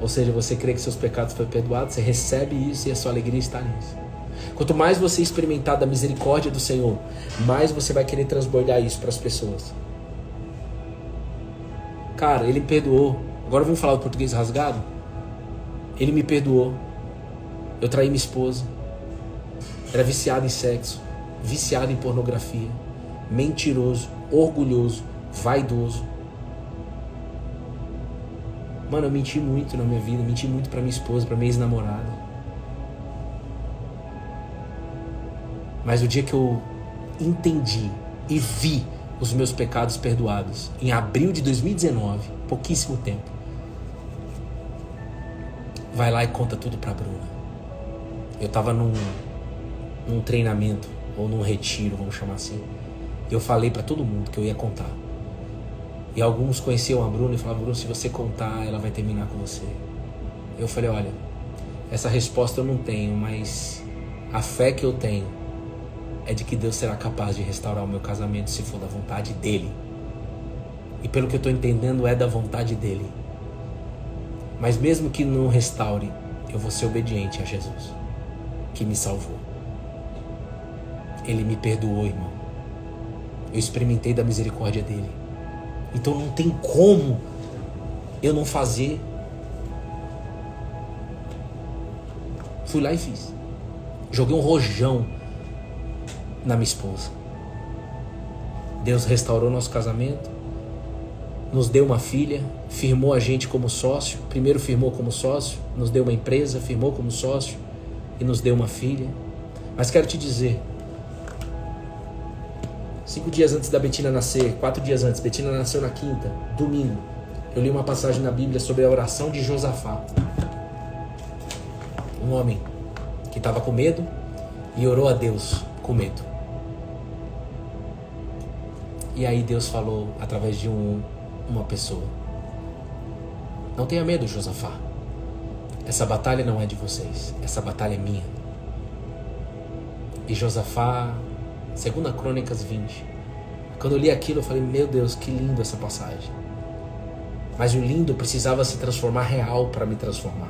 ou seja, você crê que seus pecados foram perdoados, você recebe isso e a sua alegria está nisso. Quanto mais você experimentar da misericórdia do Senhor, mais você vai querer transbordar isso para as pessoas. Cara, Ele me perdoou. Agora vamos falar o português rasgado? Ele me perdoou. Eu traí minha esposa. Era viciado em sexo, viciado em pornografia, mentiroso, orgulhoso, vaidoso. Mano, eu menti muito na minha vida, menti muito pra minha esposa, pra minha ex-namorada. Mas o dia que eu entendi e vi os meus pecados perdoados, em abril de 2019, pouquíssimo tempo, vai lá e conta tudo pra Bruna. Eu tava num treinamento, ou num retiro, vamos chamar assim. Eu falei pra todo mundo que eu ia contar. E alguns conheciam a Bruna e falavam: Bruna, se você contar, ela vai terminar com você. Eu falei: olha, essa resposta eu não tenho, mas a fé que eu tenho é de que Deus será capaz de restaurar o meu casamento se for da vontade dEle. E pelo que eu estou entendendo, é da vontade dEle. Mas mesmo que não restaure, eu vou ser obediente a Jesus, que me salvou. Ele me perdoou, irmão. Eu experimentei da misericórdia dEle. Então não tem como eu não fazer. Fui lá e fiz. Joguei um rojão na minha esposa. Deus restaurou nosso casamento, nos deu uma filha, firmou a gente como sócio. Primeiro firmou como sócio, nos deu uma empresa, firmou como sócio e nos deu uma filha. Mas quero te dizer, 5 dias antes da Betina nascer, 4 dias antes, Betina nasceu na quinta, domingo, eu li uma passagem na Bíblia sobre a oração de Josafá. Um homem que estava com medo e orou a Deus com medo. E aí Deus falou através de uma pessoa: não tenha medo, Josafá. Essa batalha não é de vocês, essa batalha é minha. E Josafá, 2 Crônicas 20. Quando eu li aquilo, eu falei: meu Deus, que lindo essa passagem. Mas o lindo precisava se transformar real para me transformar.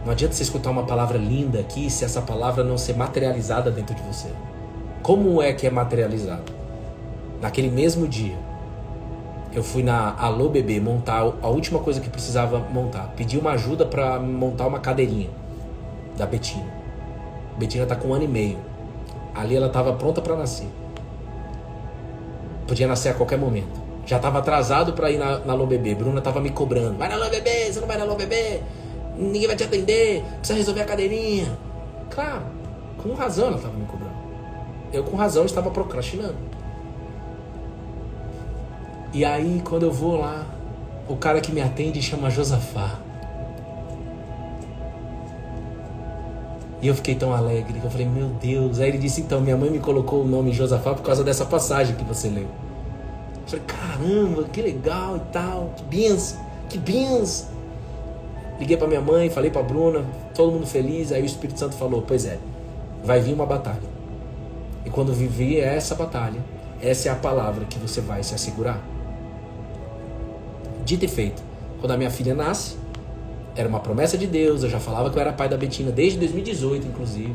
Não adianta você escutar uma palavra linda aqui se essa palavra não ser materializada dentro de você. Como é que é materializado? Naquele mesmo dia, eu fui na Alô Bebê montar a última coisa que precisava montar. Pedi uma ajuda para montar uma cadeirinha da Betina. Betina tá com 1 ano e meio. Ali ela estava pronta para nascer. Podia nascer a qualquer momento. Já estava atrasado para ir na Alô Bebê. Bruna estava me cobrando: vai na Alô Bebê, você não vai na Alô Bebê, ninguém vai te atender, precisa resolver a cadeirinha. Claro, com razão ela estava me cobrando. Eu com razão estava procrastinando. E aí quando eu vou lá, o cara que me atende chama Josafá. E eu fiquei tão alegre que eu falei: meu Deus. Aí ele disse: então, minha mãe me colocou o nome Josafá por causa dessa passagem que você leu. Eu falei: caramba, que legal e tal, que benção, que benção. Liguei pra minha mãe, falei pra Bruna, todo mundo feliz. Aí o Espírito Santo falou: pois é, vai vir uma batalha. E quando viver essa batalha, essa é a palavra que você vai se assegurar. Dito e feito. Quando a minha filha nasce, era uma promessa de Deus, eu já falava que eu era pai da Betina desde 2018, inclusive.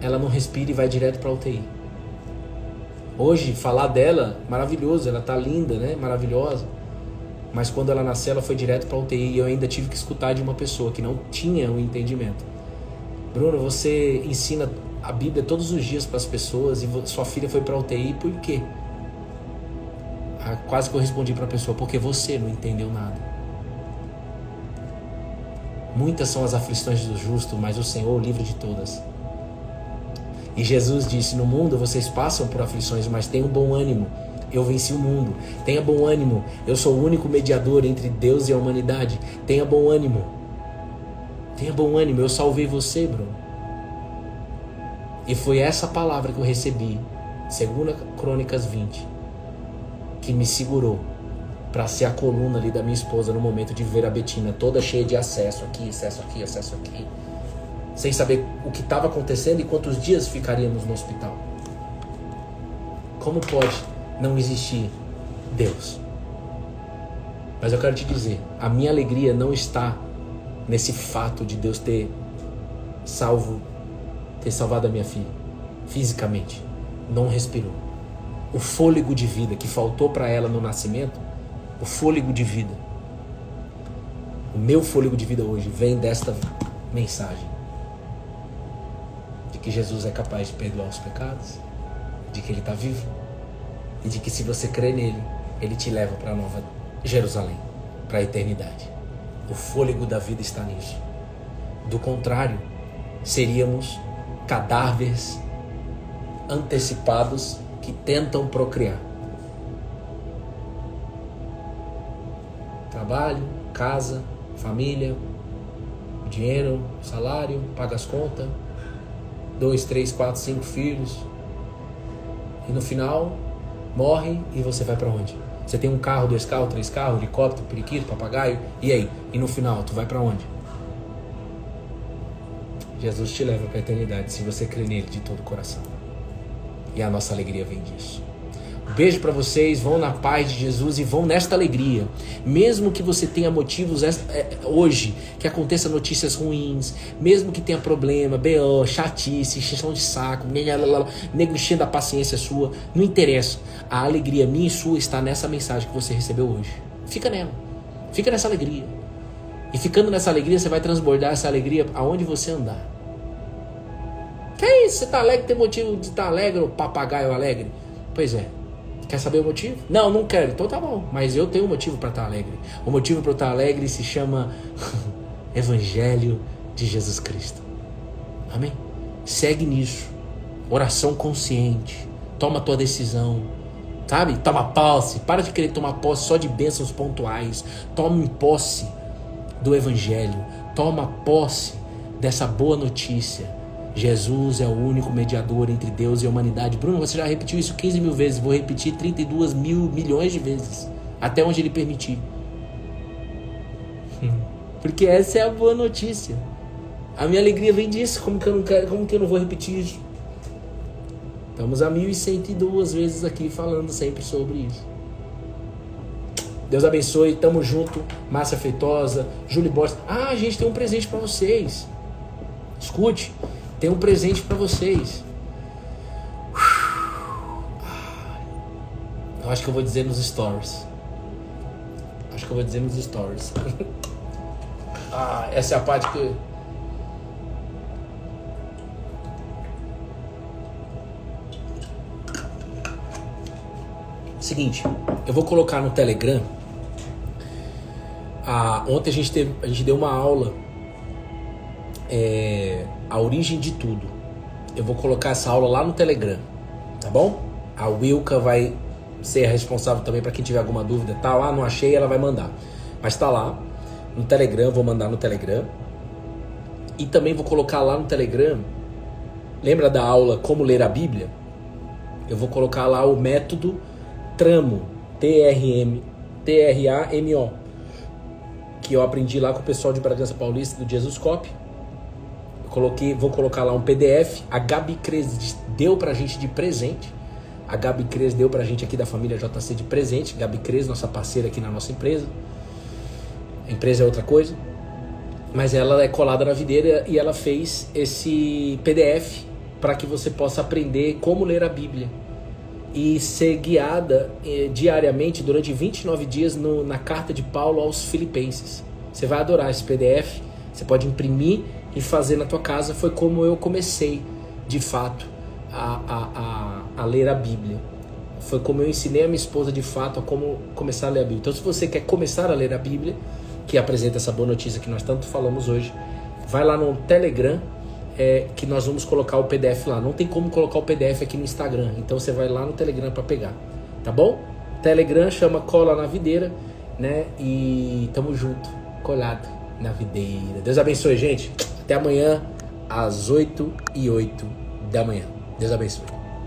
Ela não respira e vai direto pra UTI. Hoje, falar dela, maravilhoso, ela tá linda, né? Maravilhosa. Mas quando ela nasceu, ela foi direto pra UTI e eu ainda tive que escutar de uma pessoa que não tinha o entendimento: Bruno, você ensina a Bíblia todos os dias para as pessoas e sua filha foi pra UTI, por quê? Quase que eu respondi pra pessoa: porque você não entendeu nada. Muitas são as aflições do justo, mas o Senhor o livra de todas. E Jesus disse: no mundo vocês passam por aflições, mas tenham bom ânimo. Eu venci o mundo. Tenha bom ânimo. Eu sou o único mediador entre Deus e a humanidade. Tenha bom ânimo. Tenha bom ânimo. Eu salvei você, bro. E foi essa palavra que eu recebi, 2 Crônicas 20, que me segurou para ser a coluna ali da minha esposa no momento de ver a Betina toda cheia de acesso aqui, acesso aqui, acesso aqui, sem saber o que estava acontecendo e quantos dias ficaríamos no hospital. Como pode não existir Deus? Mas eu quero te dizer, a minha alegria não está nesse fato de Deus ter salvado a minha filha fisicamente. Não respirou. O fôlego de vida que faltou para ela no nascimento, o fôlego de vida, o meu fôlego de vida hoje vem desta mensagem de que Jesus é capaz de perdoar os pecados, de que Ele está vivo e de que se você crê nele, Ele te leva para a nova Jerusalém, para a eternidade. O fôlego da vida está nisso. Do contrário, seríamos cadáveres antecipados que tentam procriar. Trabalho, casa, família, dinheiro, salário, paga as contas, 2, 3, 4, 5 filhos. E no final, morre e você vai para onde? Você tem 1 carro, 2 carros, 3 carros, helicóptero, periquito, papagaio. E aí? E no final, tu vai para onde? Jesus te leva para a eternidade se você crê nele de todo o coração. E a nossa alegria vem disso. Beijo para vocês, vão na paz de Jesus e vão nesta alegria. Mesmo que você tenha motivos hoje, que aconteça notícias ruins, mesmo que tenha problema, BO, chatice, encheção de saco, nego enchendo a paciência sua, não interessa. A alegria minha e sua está nessa mensagem que você recebeu hoje. Fica nela, fica nessa alegria. E ficando nessa alegria, você vai transbordar essa alegria aonde você andar. Que é isso? Você tá alegre, tem motivo de estar alegre, ou papagaio alegre? Pois é. Quer saber o motivo? Não, não quero. Então tá bom. Mas eu tenho um motivo para estar alegre. O motivo para eu estar alegre se chama Evangelho de Jesus Cristo. Amém? Segue nisso. Oração consciente. Toma tua decisão. Sabe? Toma posse. Para de querer tomar posse só de bênçãos pontuais. Toma posse do Evangelho. Toma posse dessa boa notícia. Jesus é o único mediador entre Deus e a humanidade. Bruno, você já repetiu isso 15 mil vezes. Vou repetir 32 mil milhões de vezes. Até onde Ele permitir. Porque essa é a boa notícia. A minha alegria vem disso. Como que eu não quero, como que eu não vou repetir isso? Estamos a 1102 vezes aqui falando sempre sobre isso. Deus abençoe. Tamo junto. Márcia Feitosa, Júlia Borges. Ah, a gente tem um presente para vocês. Escute. Tem um presente para vocês. Eu acho que eu vou dizer nos stories. Essa é a parte que... Seguinte, eu vou colocar no Telegram. Ontem a gente deu uma aula... a origem de tudo. Eu vou colocar essa aula lá no Telegram, tá bom? A Wilka vai ser responsável também para quem tiver alguma dúvida. Tá lá, não achei, ela vai mandar. Mas tá lá no Telegram, vou mandar no Telegram. E também vou colocar lá no Telegram. Lembra da aula Como Ler a Bíblia? Eu vou colocar lá o método Tramo, Tramo, que eu aprendi lá com o pessoal de Bragança Paulista do Jesuscope. Vou colocar lá um PDF. A Gabi Cres deu pra gente de presente. A Gabi Cres deu pra gente aqui da família JC de presente. Gabi Cres, nossa parceira aqui na nossa empresa. A empresa é outra coisa. Mas ela é colada na videira e ela fez esse PDF para que você possa aprender como ler a Bíblia. E ser guiada diariamente durante 29 dias na carta de Paulo aos Filipenses. Você vai adorar esse PDF. Você pode imprimir e fazer na tua casa. Foi como eu comecei, de fato, a ler a Bíblia. Foi como eu ensinei a minha esposa, de fato, a como começar a ler a Bíblia. Então, se você quer começar a ler a Bíblia, que apresenta essa boa notícia que nós tanto falamos hoje, vai lá no Telegram que nós vamos colocar o PDF lá. Não tem como colocar o PDF aqui no Instagram. Então você vai lá no Telegram para pegar. Tá bom? Telegram chama Cola na Videira, né? E tamo junto, colado na videira. Deus abençoe, gente. Até amanhã, às 8h08 da manhã. Deus abençoe.